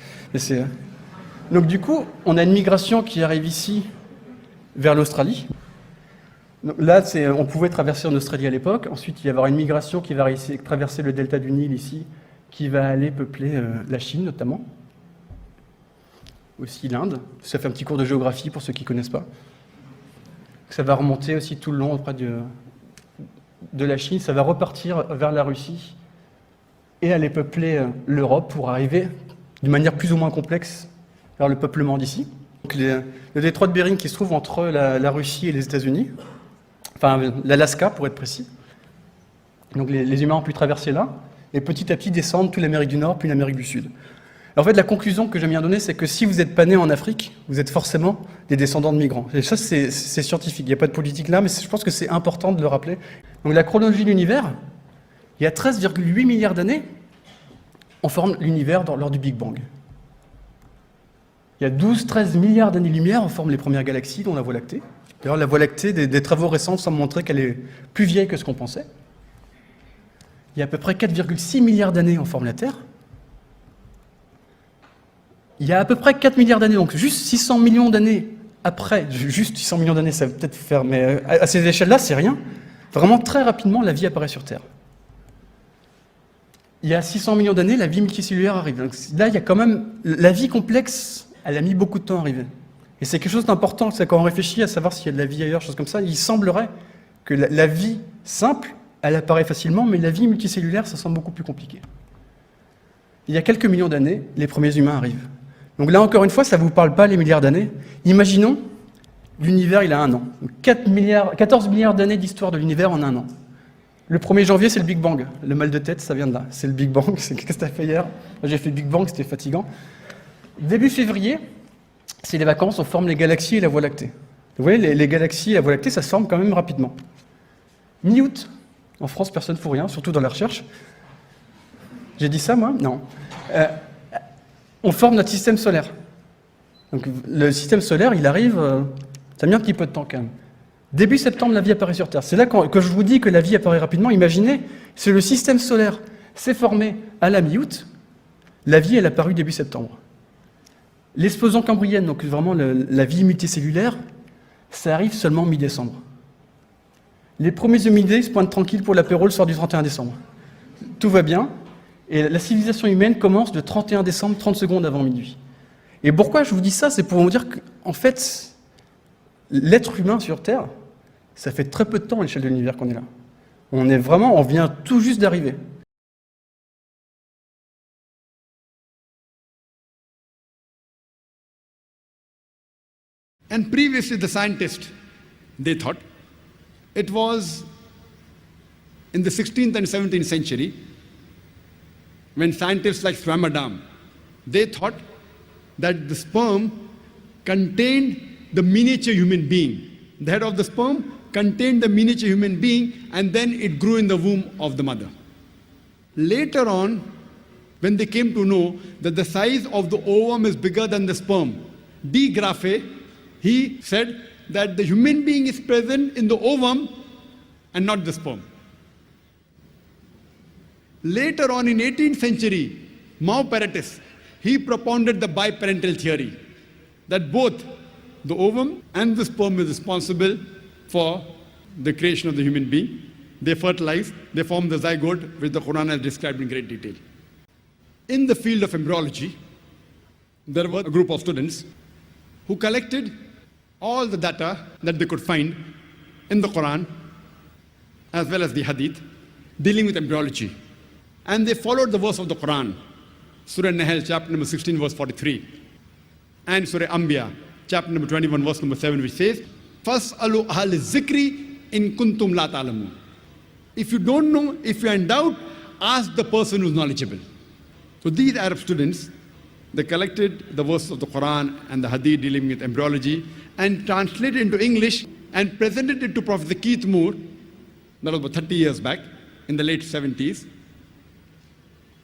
Donc du coup, on a une migration qui arrive ici, vers l'Australie. Là, on pouvait traverser en Australie à l'époque. Ensuite, il va y avoir une migration qui va traverser le delta du Nil ici, qui va aller peupler la Chine notamment. Aussi l'Inde. Ça fait un petit cours de géographie pour ceux qui ne connaissent pas. Ça va remonter aussi tout le long auprès de la Chine, ça va repartir vers la Russie et aller peupler l'Europe pour arriver d'une manière plus ou moins complexe vers le peuplement d'ici. Donc le détroit de Bering qui se trouve entre la Russie et les États-Unis, enfin l'Alaska pour être précis. Donc les humains ont pu traverser là et petit à petit descendre toute l'Amérique du Nord puis l'Amérique du Sud. En fait, la conclusion que j'aime bien donner, c'est que si vous n'êtes pas né en Afrique, vous êtes forcément des descendants de migrants. Et ça, c'est scientifique. Il n'y a pas de politique là, mais je pense que c'est important de le rappeler. Donc la chronologie de l'univers, il y a 13,8 milliards d'années, on forme l'univers lors du Big Bang. Il y a 12-13 milliards d'années-lumière, on forme les premières galaxies, dont la Voie lactée. D'ailleurs, la Voie lactée, des travaux récents semblent montrer qu'elle est plus vieille que ce qu'on pensait. Il y a à peu près 4,6 milliards d'années, on forme la Terre. Il y a à peu près 4 milliards d'années, donc juste 600 millions d'années après, juste 600 millions d'années, ça va peut-être faire, mais à ces échelles-là, c'est rien. Vraiment, très rapidement, la vie apparaît sur Terre. Il y a 600 millions d'années, la vie multicellulaire arrive. Donc là, il y a quand même... La vie complexe, elle a mis beaucoup de temps à arriver. Et c'est quelque chose d'important, c'est quand on réfléchit à savoir s'il y a de la vie ailleurs, choses comme ça, il semblerait que la vie simple, elle apparaît facilement, mais la vie multicellulaire, ça semble beaucoup plus compliqué. Il y a quelques millions d'années, les premiers humains arrivent. Donc là, encore une fois, ça ne vous parle pas les milliards d'années. Imaginons, l'univers, il a 1 an. 14 milliards d'années d'histoire de l'univers en 1 an. Le 1er janvier, c'est le Big Bang. Le mal de tête, ça vient de là. C'est le Big Bang, c'est qu'est-ce que tu as fait hier? J'ai fait le Big Bang, c'était fatigant. Début février, c'est les vacances, on forme les galaxies et la Voie lactée. Vous voyez, les galaxies et la Voie lactée, ça se forme quand même rapidement. Mi-août, en France, personne ne fout rien, surtout dans la recherche. J'ai dit ça, moi? Non. On forme notre système solaire. Donc, le système solaire, il arrive, ça a mis un petit peu de temps quand même. Début septembre, la vie apparaît sur Terre. C'est là que je vous dis que la vie apparaît rapidement. Imaginez, si le système solaire s'est formé à la mi-août, la vie, elle a apparu début septembre. L'explosion cambrienne, donc vraiment la vie multicellulaire, ça arrive seulement mi-décembre. Les premiers hominidés se pointent tranquilles pour l'apéro le soir du 31 décembre. Tout va bien. Et la civilisation humaine commence le 31 décembre, 30 secondes avant minuit. Et pourquoi je vous dis ça? C'est pour vous dire qu'en fait, l'être humain sur Terre, ça fait très peu de temps à l'échelle de l'univers qu'on est là. On vient tout juste d'arriver.
And previously the scientists, they thought it was in the 16th and 17th century when scientists like Swammerdam, they thought that the sperm contained the miniature human being. The head of the sperm contained the miniature human being, and then it grew in the womb of the mother. Later on, when they came to know that the size of the ovum is bigger than the sperm, De Graaffe, he said that the human being is present in the ovum and not the sperm. Later on in 18th century, Maupertuis, he propounded the biparental theory, that both the ovum and the sperm is responsible for the creation of the human being. They fertilize, they form the zygote, which the Quran has described in great detail. In the field of embryology, there were a group of students who collected all the data that they could find in the Quran, as well as the Hadith, dealing with embryology. And they followed the verse of the Quran, Surah Nahl, chapter number 16, verse 43, and Surah Anbiya, chapter number 21, verse number 7, which says, فَاسْأَلُوا أَهْلِ الذِّكْرِ إِن كُنْتُمْ لَا تَعْلَمُونَ. If you don't know, if you're in doubt, ask the person who's knowledgeable. So these Arab students, they collected the verses of the Quran and the Hadith dealing with embryology and translated it into English and presented it to Professor Keith Moore, that was about 30 years back, in the late 70s.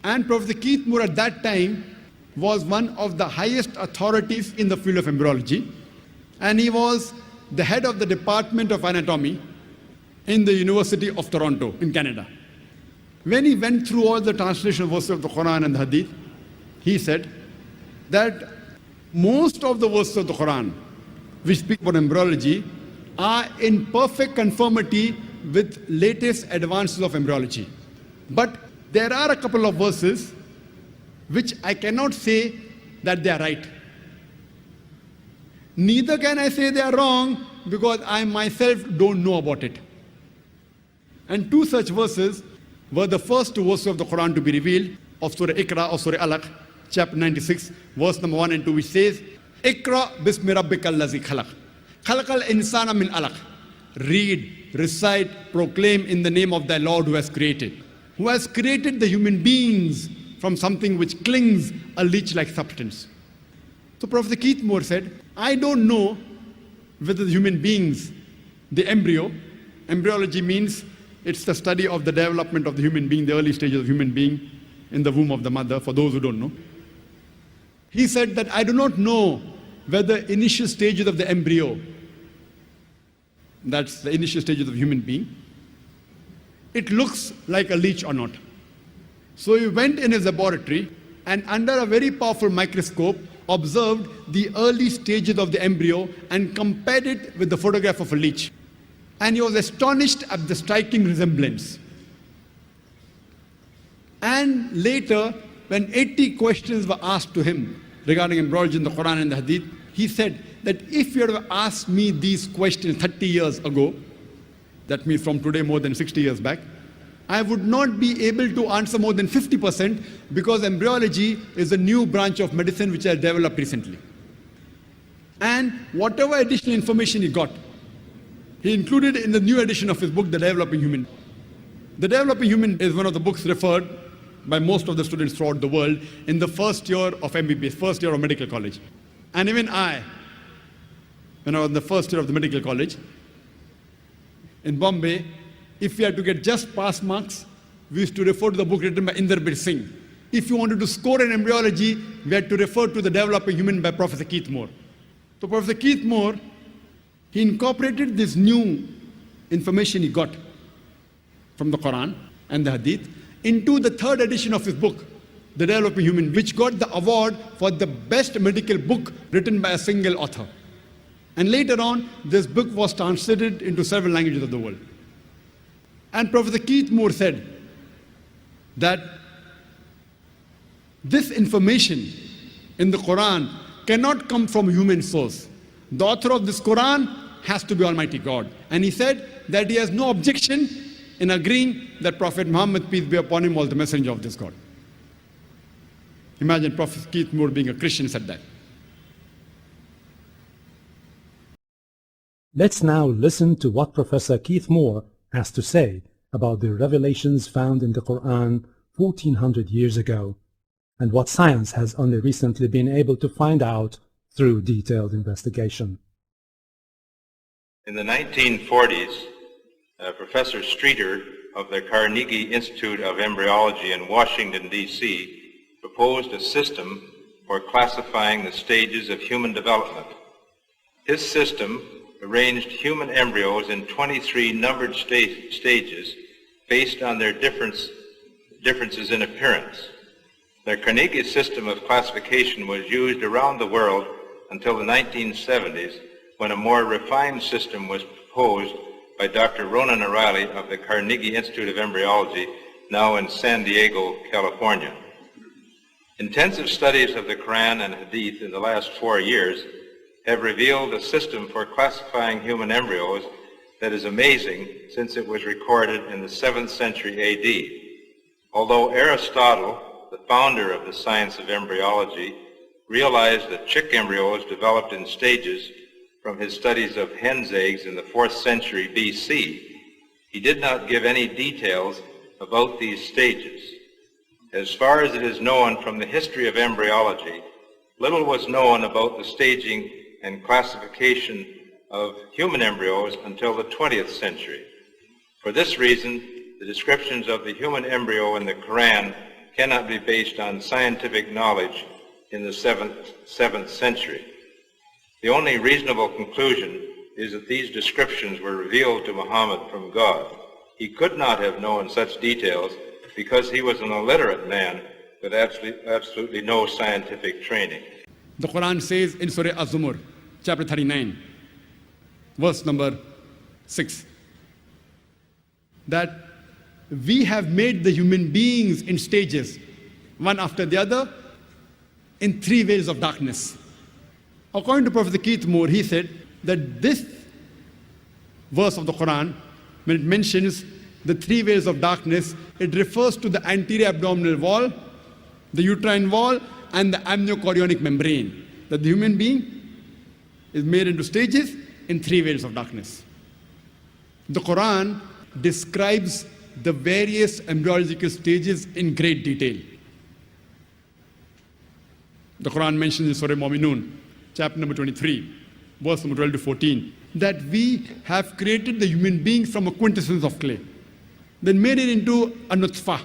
And Professor Keith Moore at that time was one of the highest authorities in the field of embryology, and he was the head of the Department of Anatomy in the University of Toronto in Canada. When he went through all the translation verses of the Quran and the Hadith, he said that most of the verses of the Quran which speak about embryology are in perfect conformity with latest advances of embryology. But there are a couple of verses which I cannot say that they are right. Neither can I say they are wrong because I myself don't know about it. And two such verses were the first two verses of the Quran to be revealed, of Surah Iqra or Surah Alaq, chapter 96, verse number 1 and 2, which says, Iqra bismi rabbikal lazi khalaq. Khalaqal insana min alaq. Read, recite, proclaim in the name of thy Lord who has created. Who has created the human beings from something which clings a leech-like substance. So Professor Keith Moore said, I don't know whether the human beings, the embryo, embryology means it's the study of the development of the human being, the early stages of human being in the womb of the mother, for those who don't know. He said that I do not know whether initial stages of the embryo, that's the initial stages of human being, it looks like a leech or not. So he went in his laboratory and under a very powerful microscope observed the early stages of the embryo and compared it with the photograph of a leech. And he was astonished at the striking resemblance. And later, when 80 questions were asked to him regarding embryology in the Quran and the Hadith, he said that if you had asked me these questions 30 years ago, that means from today more than 60 years back, I would not be able to answer more than 50% because embryology is a new branch of medicine which has developed recently. And whatever additional information he got, he included in the new edition of his book, The Developing Human. The Developing Human is one of the books referred by most of the students throughout the world in the first year of MBBS, first year of medical college. And even I, when I was in the first year of the medical college, in Bombay, if we had to get just pass marks, we used to refer to the book written by Inderbir Singh. If you wanted to score in embryology, we had to refer to The Developing Human by Professor Keith Moore. So Professor Keith Moore, he incorporated this new information he got from the Quran and the Hadith into the third edition of his book, The Developing Human, which got the award for the best medical book written by a single author. And later on, this book was translated into several languages of the world. And Professor Keith Moore said that this information in the Quran cannot come from a human source. The author of this Quran has to be Almighty God. And he said that he has no objection in agreeing that Prophet Muhammad, peace be upon him, was the messenger of this God. Imagine Professor Keith Moore being a Christian said that.
Let's now listen to what Professor Keith Moore has to say about the revelations found in the Quran 1400 years ago and what science has only recently been able to find out through detailed investigation.
In the 1940s, Professor Streeter of the Carnegie Institute of Embryology in Washington, D.C. proposed a system for classifying the stages of human development. His system arranged human embryos in 23 numbered stages based on their differences in appearance. The Carnegie system of classification was used around the world until the 1970s, when a more refined system was proposed by Dr. Ronan O'Reilly of the Carnegie Institute of Embryology, now in San Diego, California. Intensive studies of the Quran and Hadith in the last 4 years have revealed a system for classifying human embryos that is amazing since it was recorded in the 7th century A.D. Although Aristotle, the founder of the science of embryology, realized that chick embryos developed in stages from his studies of hen's eggs in the 4th century B.C., he did not give any details about these stages. As far as it is known from the history of embryology, little was known about the staging and classification of human embryos until the 20th century. For this reason, the descriptions of the human embryo in the Quran cannot be based on scientific knowledge in the 7th century. The only reasonable conclusion is that these descriptions were revealed to Muhammad from God. He could not have known such details because he was an illiterate man with absolutely no scientific training.
The Quran says in Surah Az-Zumar, chapter 39, verse number 6, that we have made the human beings in stages, one after the other, in 3 veils of darkness. According to Professor Keith Moore, he said that this verse of the Quran, when it mentions the three veils of darkness, it refers to the anterior abdominal wall, the uterine wall, and the amniochorionic membrane. That the human being is made into stages in three veils of darkness. The Quran describes the various embryological stages in great detail. The Quran mentions in Surah Mu'minun, chapter number 23, verse number 12 to 14, that we have created the human being from a quintessence of clay, then made it into a nutfah,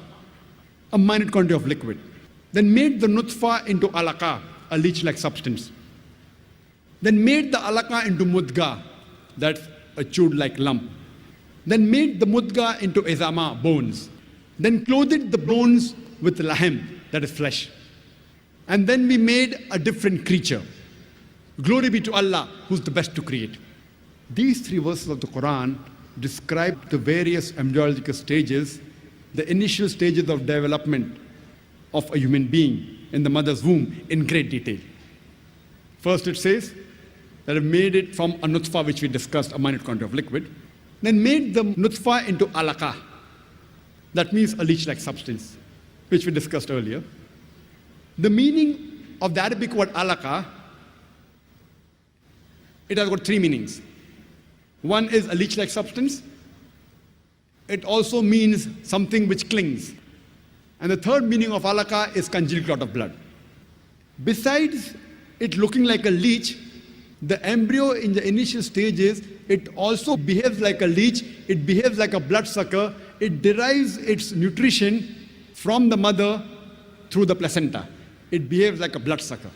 a minute quantity of liquid, then made the nutfah into alaqa, a leech-like substance, then made the alaqa into mudga, that's a chewed-like lump, then made the mudga into izama, bones, then clothed the bones with lahem, that is flesh, and then we made a different creature. Glory be to Allah, who's the best to create. These three verses of the Quran describe the various embryological stages, the initial stages of development of a human being in the mother's womb in great detail. First it says that it made it from a nutfah, which we discussed, a minute quantity of liquid, then made the nutfah into alaqa. That means a leech-like substance, which we discussed earlier. The meaning of the Arabic word alaqa, it has got three meanings. One is a leech-like substance. It also means something which clings. And the third meaning of alaqa is congealed clot of blood. Besides it looking like a leech, the embryo in the initial stages, it also behaves like a leech, it behaves like a bloodsucker, it derives its nutrition from the mother through the placenta. It behaves like a bloodsucker.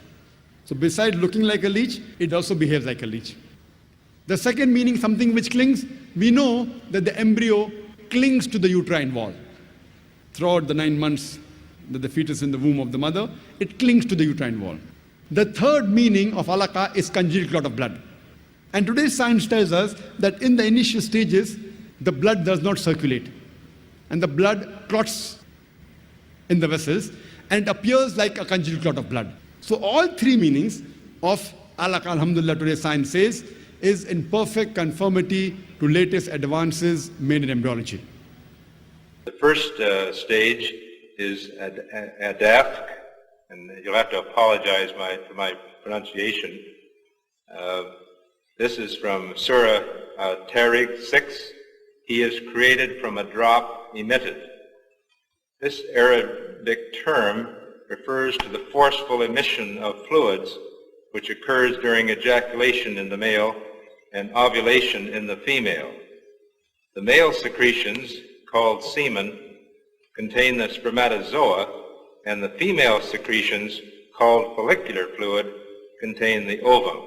So besides looking like a leech, it also behaves like a leech. The second meaning, something which clings, we know that the embryo clings to the uterine wall. Throughout the 9 months that the fetus is in the womb of the mother, it clings to the uterine wall. The third meaning of alaqa is congealed clot of blood. And today's science tells us that in the initial stages, the blood does not circulate. And the blood clots in the vessels and appears like a congealed clot of blood. So all three meanings of alaqa, alhamdulillah, today's science says, is in perfect conformity to latest advances made in embryology.
The first stage is adaf, and you'll have to apologize for my pronunciation. This is from Surah Tariq 6. He is created from a drop emitted. This Arabic term refers to the forceful emission of fluids which occurs during ejaculation in the male and ovulation in the female. The male secretions, called semen, contain the spermatozoa, and the female secretions, called follicular fluid, contain the ovum.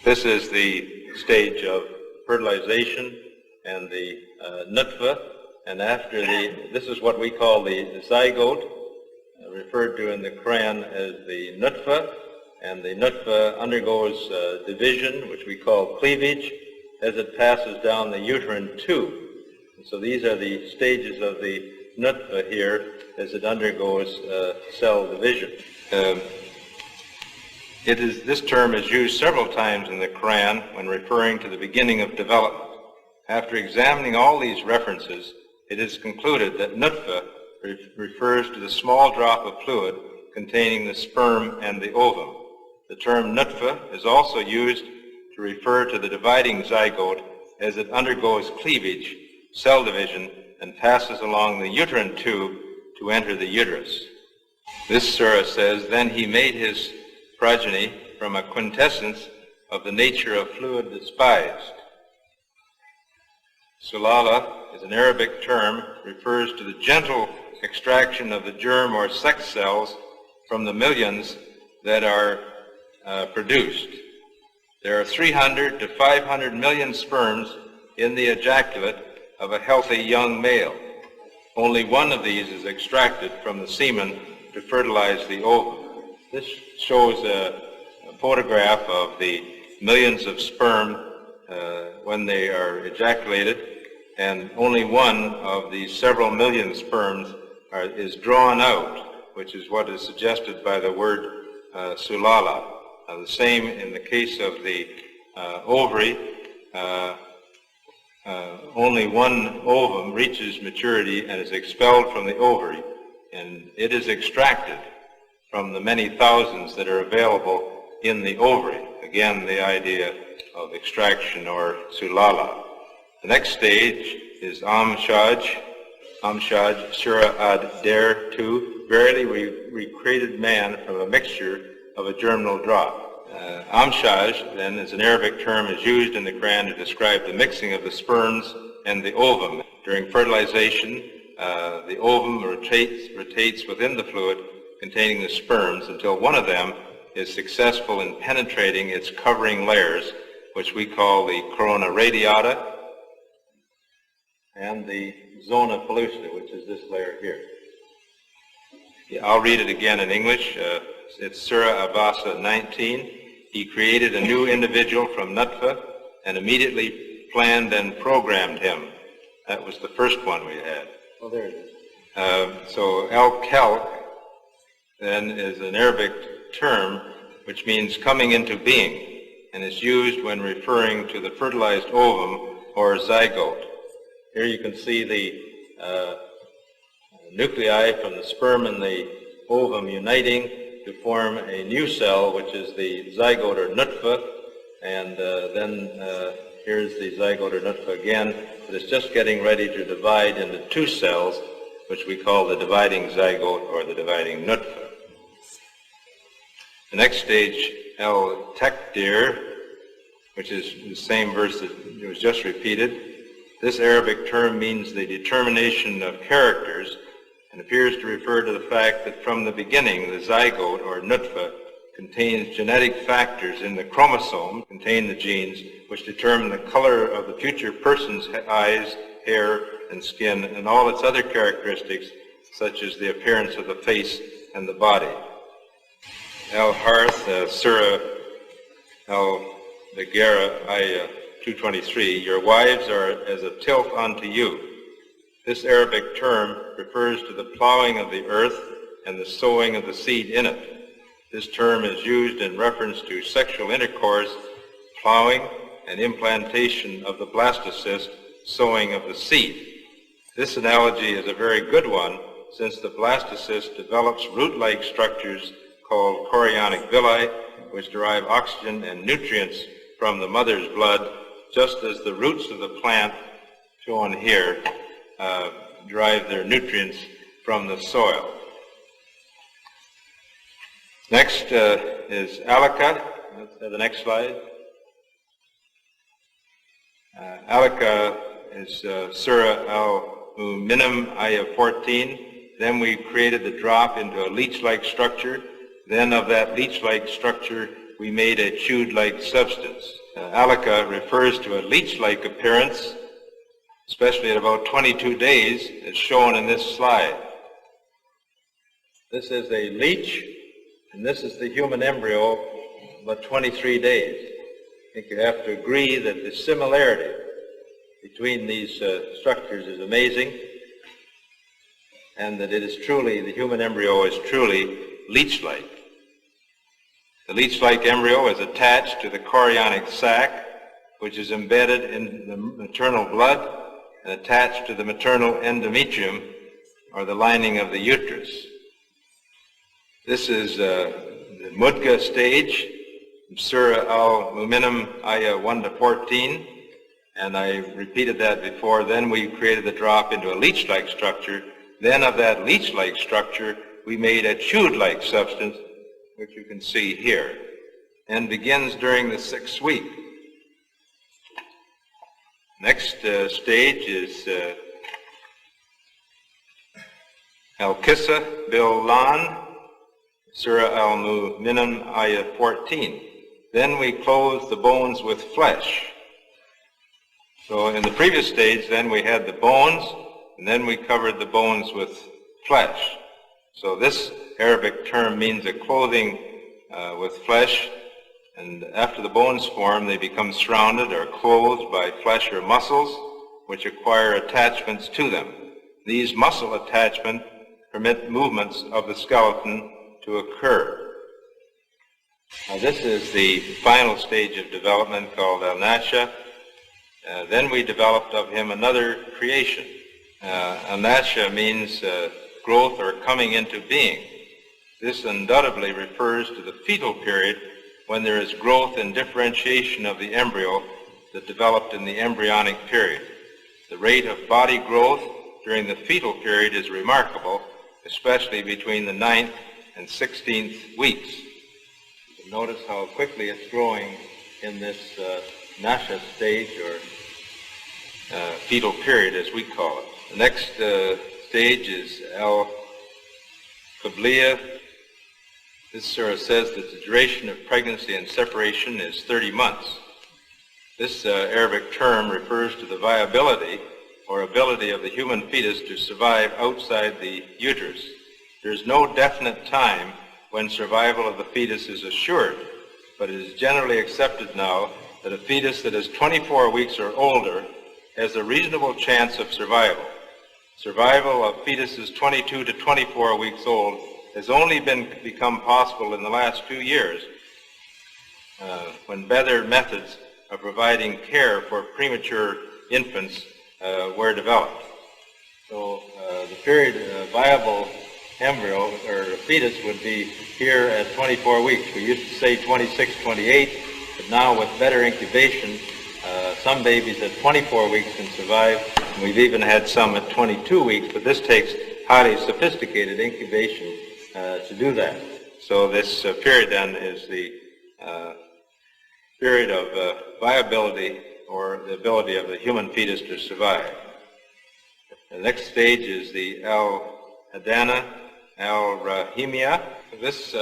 This is the stage of fertilization and the nutfa, and after this is what we call the zygote, referred to in the Quran as the nutfa, and the nutfa undergoes division, which we call cleavage, as it passes down the uterine tube. And so these are the stages of the nutfa here as it undergoes cell division. This term is used several times in the Quran when referring to the beginning of development. After examining all these references, it is concluded that nutfa refers to the small drop of fluid containing the sperm and the ovum. The term nutfa is also used to refer to the dividing zygote as it undergoes cleavage, cell division, and passes along the uterine tube to enter the uterus. This surah says, "Then he made his progeny from a quintessence of the nature of fluid despised." Sulala is an Arabic term, refers to the gentle extraction of the germ or sex cells from the millions that are produced. There are 300 to 500 million sperms in the ejaculate of a healthy young male. Only one of these is extracted from the semen to fertilize the ovum. This shows a photograph of the millions of sperm when they are ejaculated, and only one of these several million sperms is drawn out, which is what is suggested by the word sulala. The same in the case of the ovary. only one ovum reaches maturity and is expelled from the ovary, and it is extracted from the many thousands that are available in the ovary. Again, the idea of extraction or sulala. The next stage is Amshaj, Surah Ad-Der 2. Verily we created man from a mixture of a germinal drop. Amshaj, then, is an Arabic term is used in the Quran to describe the mixing of the sperms and the ovum. During fertilization, the ovum rotates within the fluid containing the sperms until one of them is successful in penetrating its covering layers, which we call the corona radiata and the zona pellucida, which is this layer here. Yeah, I'll read it again in English. It's Surah Abasa 19. He created a new individual from Nutfa and immediately planned and programmed him. That was the first one we had. Oh, there it is. So Al-Khalq then is an Arabic term which means coming into being, and is used when referring to the fertilized ovum or zygote. Here you can see the nuclei from the sperm and the ovum uniting to form a new cell, which is the zygote or nutfa, and then here's the zygote or nutfa again, but it's just getting ready to divide into two cells, which we call the dividing zygote or the dividing nutfa. The next stage, El-Takdir, which is the same verse that was just repeated. This Arabic term means the determination of characters and appears to refer to the fact that from the beginning, the zygote or nutfa contains genetic factors in the chromosome, contain the genes, which determine the color of the future person's eyes, hair, and skin, and all its other characteristics, such as the appearance of the face and the body. Al-Harth, Surah Al-Bagara, Ayah 223, your wives are as a tilth unto you. This Arabic term refers to the plowing of the earth and the sowing of the seed in it. This term is used in reference to sexual intercourse, plowing, and implantation of the blastocyst, sowing of the seed. This analogy is a very good one, since the blastocyst develops root-like structures called chorionic villi, which derive oxygen and nutrients from the mother's blood, just as the roots of the plant, shown here, derive their nutrients from the soil. Next is Alaka. The next slide. Alaka is Surah Al-Mu'minun, Ayah 14. Then we created the drop into a leech-like structure. Then of that leech-like structure, we made a chewed-like substance. Alaka refers to a leech-like appearance, especially at about 22 days, as shown in this slide. This is a leech, and this is the human embryo, about 23 days. I think you have to agree that the similarity between these structures is amazing, and that it is truly, the human embryo is truly leech-like. The leech-like embryo is attached to the chorionic sac, which is embedded in the maternal blood and attached to the maternal endometrium, or the lining of the uterus. This is the Mudga stage, Surah Al-Mu'minun, Ayah 1-14, and I repeated that before. Then we created the drop into a leech-like structure. Then of that leech-like structure, we made a chewed-like substance, which you can see here, and begins during the 6th week. Next stage is Al-Kissa Bil-Lan, Surah Al-Mu'minun, Ayah 14. Then we clothe the bones with flesh. So in the previous stage, then we had the bones, and then we covered the bones with flesh. So this Arabic term means a clothing with flesh, and after the bones form, they become surrounded or clothed by flesh or muscles, which acquire attachments to them. These muscle attachments permit movements of the skeleton to occur. Now this is the final stage of development called Al-Nasha, Then we developed of him another creation. Anasha means growth or coming into being. This undoubtedly refers to the fetal period when there is growth and differentiation of the embryo that developed in the embryonic period. The rate of body growth during the fetal period is remarkable, especially between the 9th and 16th weeks. You can notice how quickly it's growing in this nasha stage, or fetal period as we call it. The next stage is al-Qabliya. This surah says that the duration of pregnancy and separation is 30 months. This Arabic term refers to the viability or ability of the human fetus to survive outside the uterus. There is no definite time when survival of the fetus is assured, but it is generally accepted now that a fetus that is 24 weeks or older has a reasonable chance of survival. Survival of fetuses 22 to 24 weeks old has only become possible in the last few years when better methods of providing care for premature infants were developed. So the period viable embryo or fetus would be here at 24 weeks. We used to say 26, 28, but now with better incubation, some babies at 24 weeks can survive, and we've even had some at 22 weeks, but this takes highly sophisticated incubation to do that. So this period then is the period of viability or the ability of the human fetus to survive. The next stage is the al-Hadana, al-Rahimiyah. This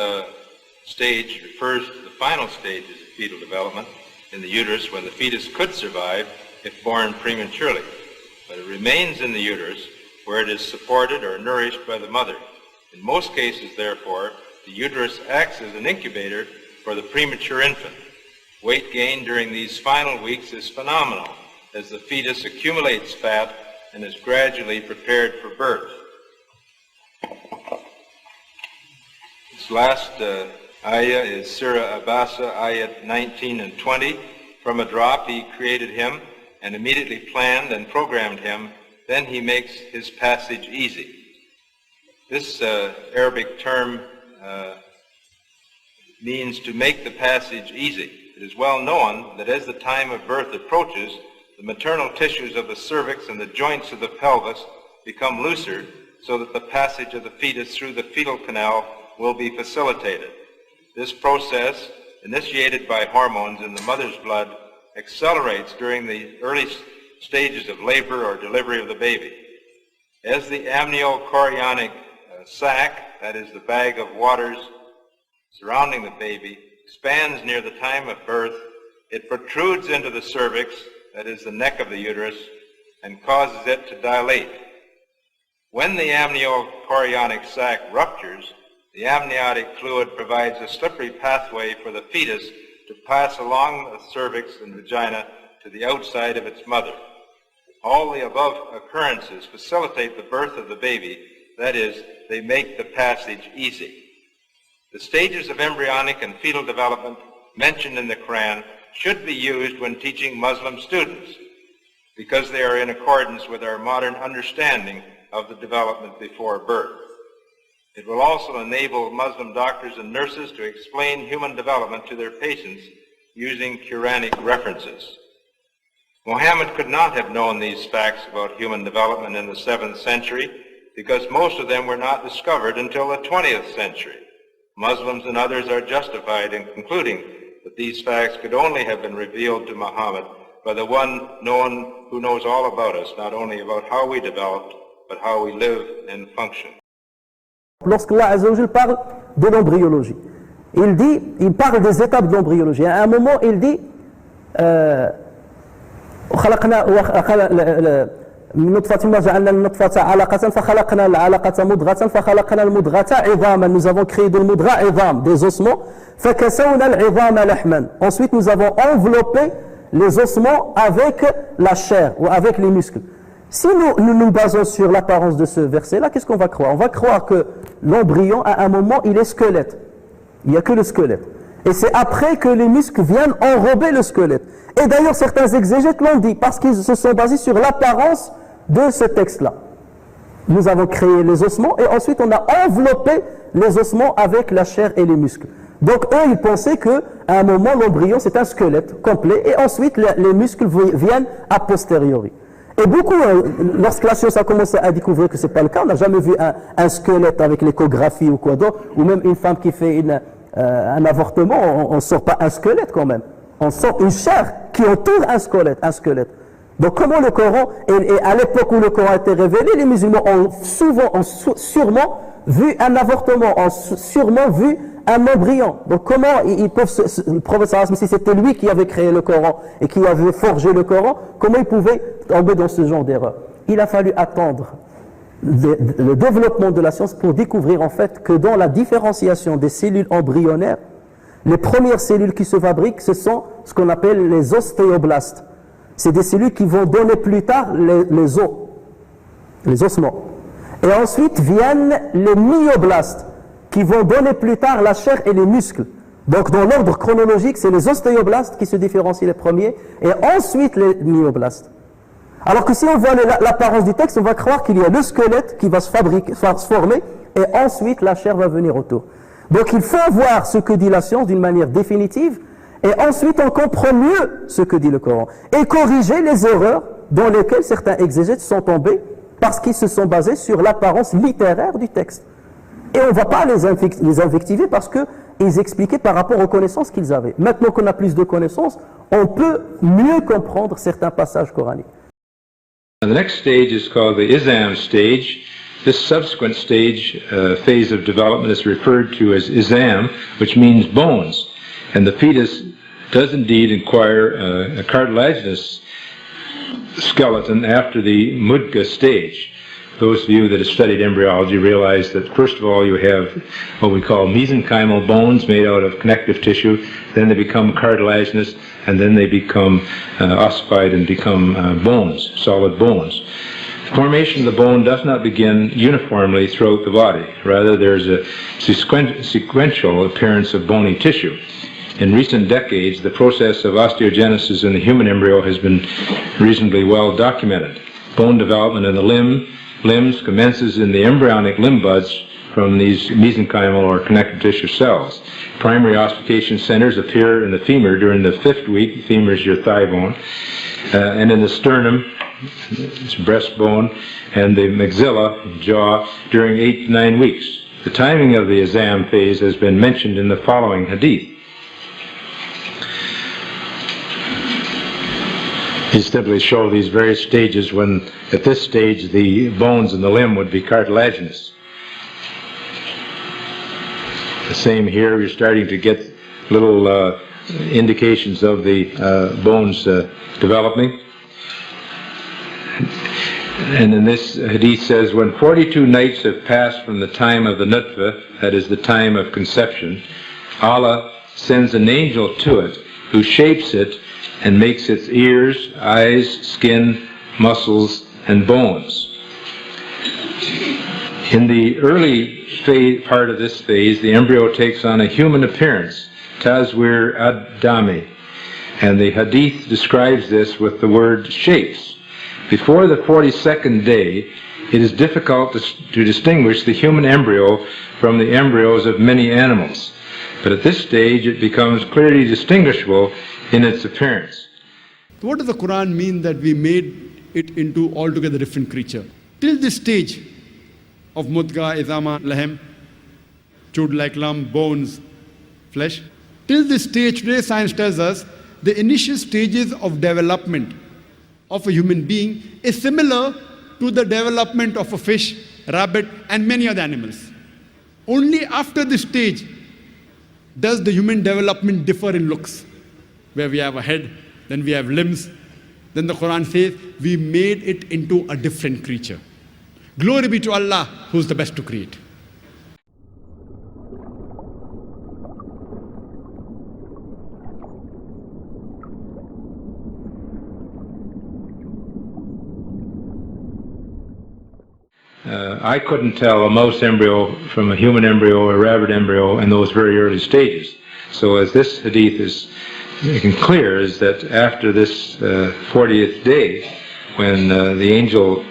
stage refers to the final stages of fetal development in the uterus when the fetus could survive if born prematurely, but it remains in the uterus where it is supported or nourished by the mother. In most cases, therefore, the uterus acts as an incubator for the premature infant. Weight gain during these final weeks is phenomenal as the fetus accumulates fat and is gradually prepared for birth. This last ayah is Surah Abasa, ayat 19 and 20. From a drop he created him and immediately planned and programmed him. Then he makes his passage easy. This Arabic term means to make the passage easy. It is well known that as the time of birth approaches, the maternal tissues of the cervix and the joints of the pelvis become looser so that the passage of the fetus through the fetal canal will be facilitated. This process, initiated by hormones in the mother's blood, accelerates during the early stages of labor or delivery of the baby. As the amniochorionic sac, that is the bag of waters surrounding the baby, expands near the time of birth, it protrudes into the cervix, that is the neck of the uterus, and causes it to dilate. When the amniochorionic sac ruptures, the amniotic fluid provides a slippery pathway for the fetus to pass along the cervix and vagina to the outside of its mother. All the above occurrences facilitate the birth of the baby, that is, they make the passage easy. The stages of embryonic and fetal development mentioned in the Quran should be used when teaching Muslim students because they are in accordance with our modern understanding of the development before birth. It will also enable Muslim doctors and nurses to explain human development to their patients using Quranic references. Muhammad could not have known these facts about human development in the 7th century because most of them were not discovered until the 20th century. Muslims and others are justified in concluding that these facts could only have been revealed to Muhammad by the one who knows all about us, not only about how we developed, but how we live and function.
Lorsque Allah Azza wa Jal parle de l'embryologie, il parle des étapes de l'embryologie. À un moment, il dit من نطفة ما جعلنا النطفة علقة فخلقنا العلقة مضغة فخلقنا المضغة عظاما. Nous avons créé de l'mudgha عظام, des ossements. فكسونا العظام لحما. Ensuite, nous avons enveloppé les ossements avec la chair ou avec les muscles. Si nous nous basons sur l'apparence de ce verset-là, qu'est-ce qu'on va croire? On va croire que l'embryon, à un moment, il est squelette. Il n'y a que le squelette. Et c'est après que les muscles viennent enrober le squelette. Et d'ailleurs, certains exégètes l'ont dit, parce qu'ils se sont basés sur l'apparence de ce texte-là. Nous avons créé les ossements, et ensuite on a enveloppé les ossements avec la chair et les muscles. Donc eux, ils pensaient qu'à un moment, l'embryon, c'est un squelette complet, et ensuite les muscles viennent a posteriori. Et beaucoup, lorsque la science a commencé à découvrir que ce n'est pas le cas, on n'a jamais vu un squelette avec l'échographie ou quoi d'autre, ou même une femme qui fait un avortement, on ne sort pas un squelette quand même. On sort une chair qui entoure un squelette. Donc comment le Coran, et à l'époque où le Coran a été révélé, les musulmans ont sûrement vu un avortement, ont sûrement vu un embryon. Donc comment ils peuvent, le prophète sallallahu alayhi wa sallam, si c'était lui qui avait créé le Coran et qui avait forgé le Coran, comment il pouvait tomber dans ce genre d'erreur? Il a fallu attendre le développement de la science pour découvrir en fait que dans la différenciation des cellules embryonnaires, les premières cellules qui se fabriquent, ce sont ce qu'on appelle les ostéoblastes. C'est des cellules qui vont donner plus tard les os, les ossements. Et ensuite viennent les myoblastes, qui vont donner plus tard la chair et les muscles. Donc dans l'ordre chronologique, c'est les ostéoblastes qui se différencient les premiers, et ensuite les myoblastes. Alors que si on voit l'apparence du texte, on va croire qu'il y a le squelette qui va se former, et ensuite la chair va venir autour. Donc il faut voir ce que dit la science d'une manière définitive, et ensuite on comprend mieux ce que dit le Coran, et corriger les erreurs dans lesquelles certains exégètes sont tombés, parce qu'ils se sont basés sur l'apparence littéraire du texte. Et on ne va pas les invectiver parce qu'ils expliquaient par rapport aux connaissances qu'ils avaient. Maintenant qu'on a plus de connaissances, on peut mieux comprendre certains passages coraniques.
The next stage is called the Isam stage. This subsequent stage, phase of development is referred to as Isam, which means bones. And the fetus does indeed acquire a cartilaginous skeleton after the Mudga stage. Those of you that have studied embryology realize that first of all you have what we call mesenchymal bones made out of connective tissue, then they become cartilaginous, and then they become ossified and become bones, solid bones. The formation of the bone does not begin uniformly throughout the body. Rather, there's a sequential appearance of bony tissue. In recent decades, the process of osteogenesis in the human embryo has been reasonably well documented. Bone development in the limbs commences in the embryonic limb buds from these mesenchymal or connective tissue cells. Primary ossification centers appear in the femur during the 5th week. The femur is your thigh bone. And in the sternum, it's breastbone, and the maxilla, jaw, during 8 to 9 weeks. The timing of the Isam phase has been mentioned in the following hadith. These simply show these various stages when, at this stage, the bones in the limb would be cartilaginous. The same here, you're starting to get little indications of the bones developing. And in this hadith says, when 42 nights have passed from the time of the nutfa, that is the time of conception, Allah sends an angel to it who shapes it and makes its ears, eyes, skin, muscles, and bones. In the early part of this phase, the embryo takes on a human appearance, Tazwir ad-Dami, and the hadith describes this with the word shapes. Before the 42nd day, it is difficult to distinguish the human embryo from the embryos of many animals, but at this stage it becomes clearly distinguishable in its appearance.
What does the Quran mean that we made it into altogether different creature? Till this stage of mudga, izama, lahem, chud like lump, bones, flesh, till this stage today science tells us the initial stages of development of a human being is similar to the development of a fish, rabbit, and many other animals. Only after this stage does the human development differ in looks, where we have a head, then we have limbs. Then the Quran says, we made it into a different creature. Glory be to Allah, who is the best to create.
I couldn't tell a mouse embryo from a human embryo or a rabbit embryo in those very early stages. So as this hadith is making clear, is that after this 40th day, when the angel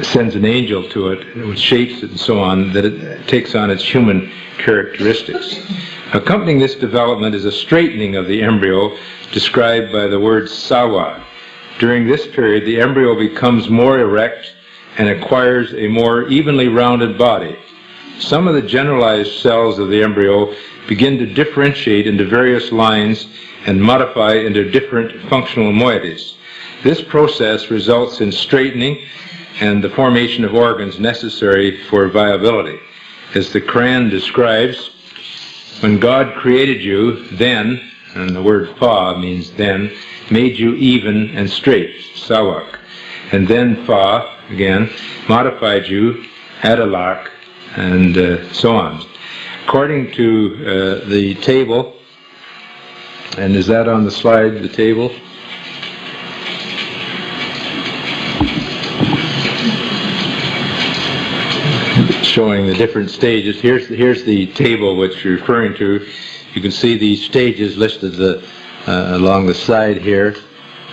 sends an angel to it, which shapes it and so on, that it takes on its human characteristics. Accompanying this development is a straightening of the embryo described by the word sawa. During this period, the embryo becomes more erect and acquires a more evenly rounded body. Some of the generalized cells of the embryo begin to differentiate into various lines and modify into different functional moieties. This process results in straightening and the formation of organs necessary for viability. As the Quran describes, when God created you, then, and the word fa means then, made you even and straight, sawak. And then fa, again, modified you, adalak, and so on. According to the table, and is that on the slide, the table? Showing the different stages. Here's the table which you're referring to. You can see these stages listed along the side here,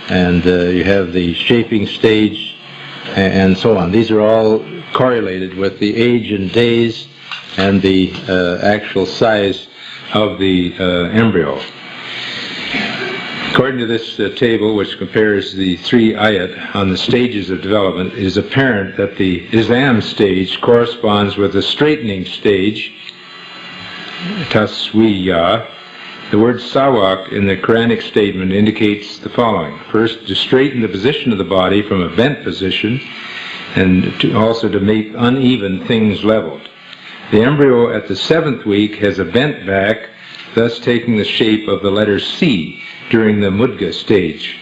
and you have the shaping stage and so on. These are all correlated with the age and days and the actual size of the embryo. According to this table, which compares the three ayat on the stages of development, it is apparent that the Isam stage corresponds with the straightening stage, taswiya. The word sawak in the Quranic statement indicates the following. First, to straighten the position of the body from a bent position, and also to make uneven things leveled. The embryo at the 7th week has a bent back, thus taking the shape of the letter C during the mudga stage.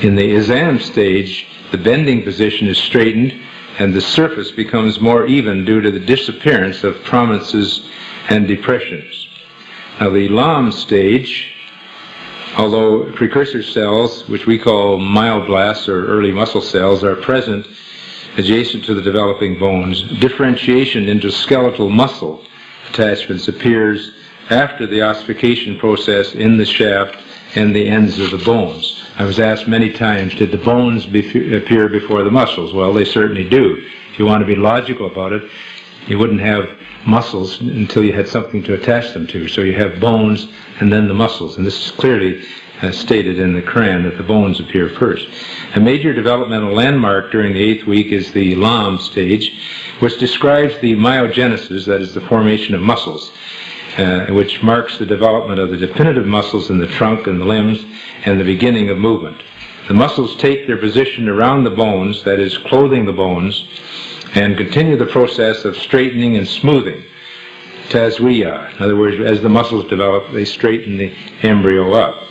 In the Isam stage, the bending position is straightened and the surface becomes more even due to the disappearance of prominences and depressions. Now the Lam stage, although precursor cells, which we call myoblasts or early muscle cells, are present adjacent to the developing bones, differentiation into skeletal muscle attachments appears after the ossification process in the shaft and the ends of the bones. I was asked many times, did the bones appear before the muscles? Well, they certainly do. If you want to be logical about it, you wouldn't have muscles until you had something to attach them to. So you have bones and then the muscles. And this is clearly stated in the Quran that the bones appear first. A major developmental landmark during the 8th week is the Lam stage, which describes the myogenesis, that is the formation of muscles, which marks the development of the definitive muscles in the trunk and the limbs and the beginning of movement. The muscles take their position around the bones, that is, clothing the bones, and continue the process of straightening and smoothing, tazwiya. In other words, as the muscles develop, they straighten the embryo up,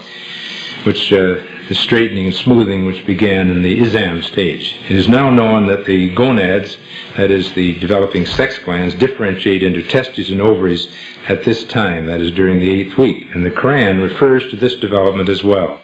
which the straightening and smoothing which began in the Isam stage. It is now known that the gonads, that is the developing sex glands, differentiate into testes and ovaries at this time, that is during the 8th week, and the Quran refers to this development as well.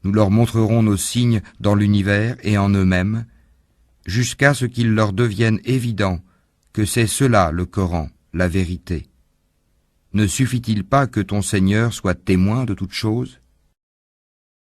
Nous leur montrerons nos signes dans l'univers et en eux-mêmes, jusqu'à ce qu'il leur devienne évident que c'est cela le Coran, la vérité. Ne suffit-il pas que ton Seigneur soit témoin de toutes choses ?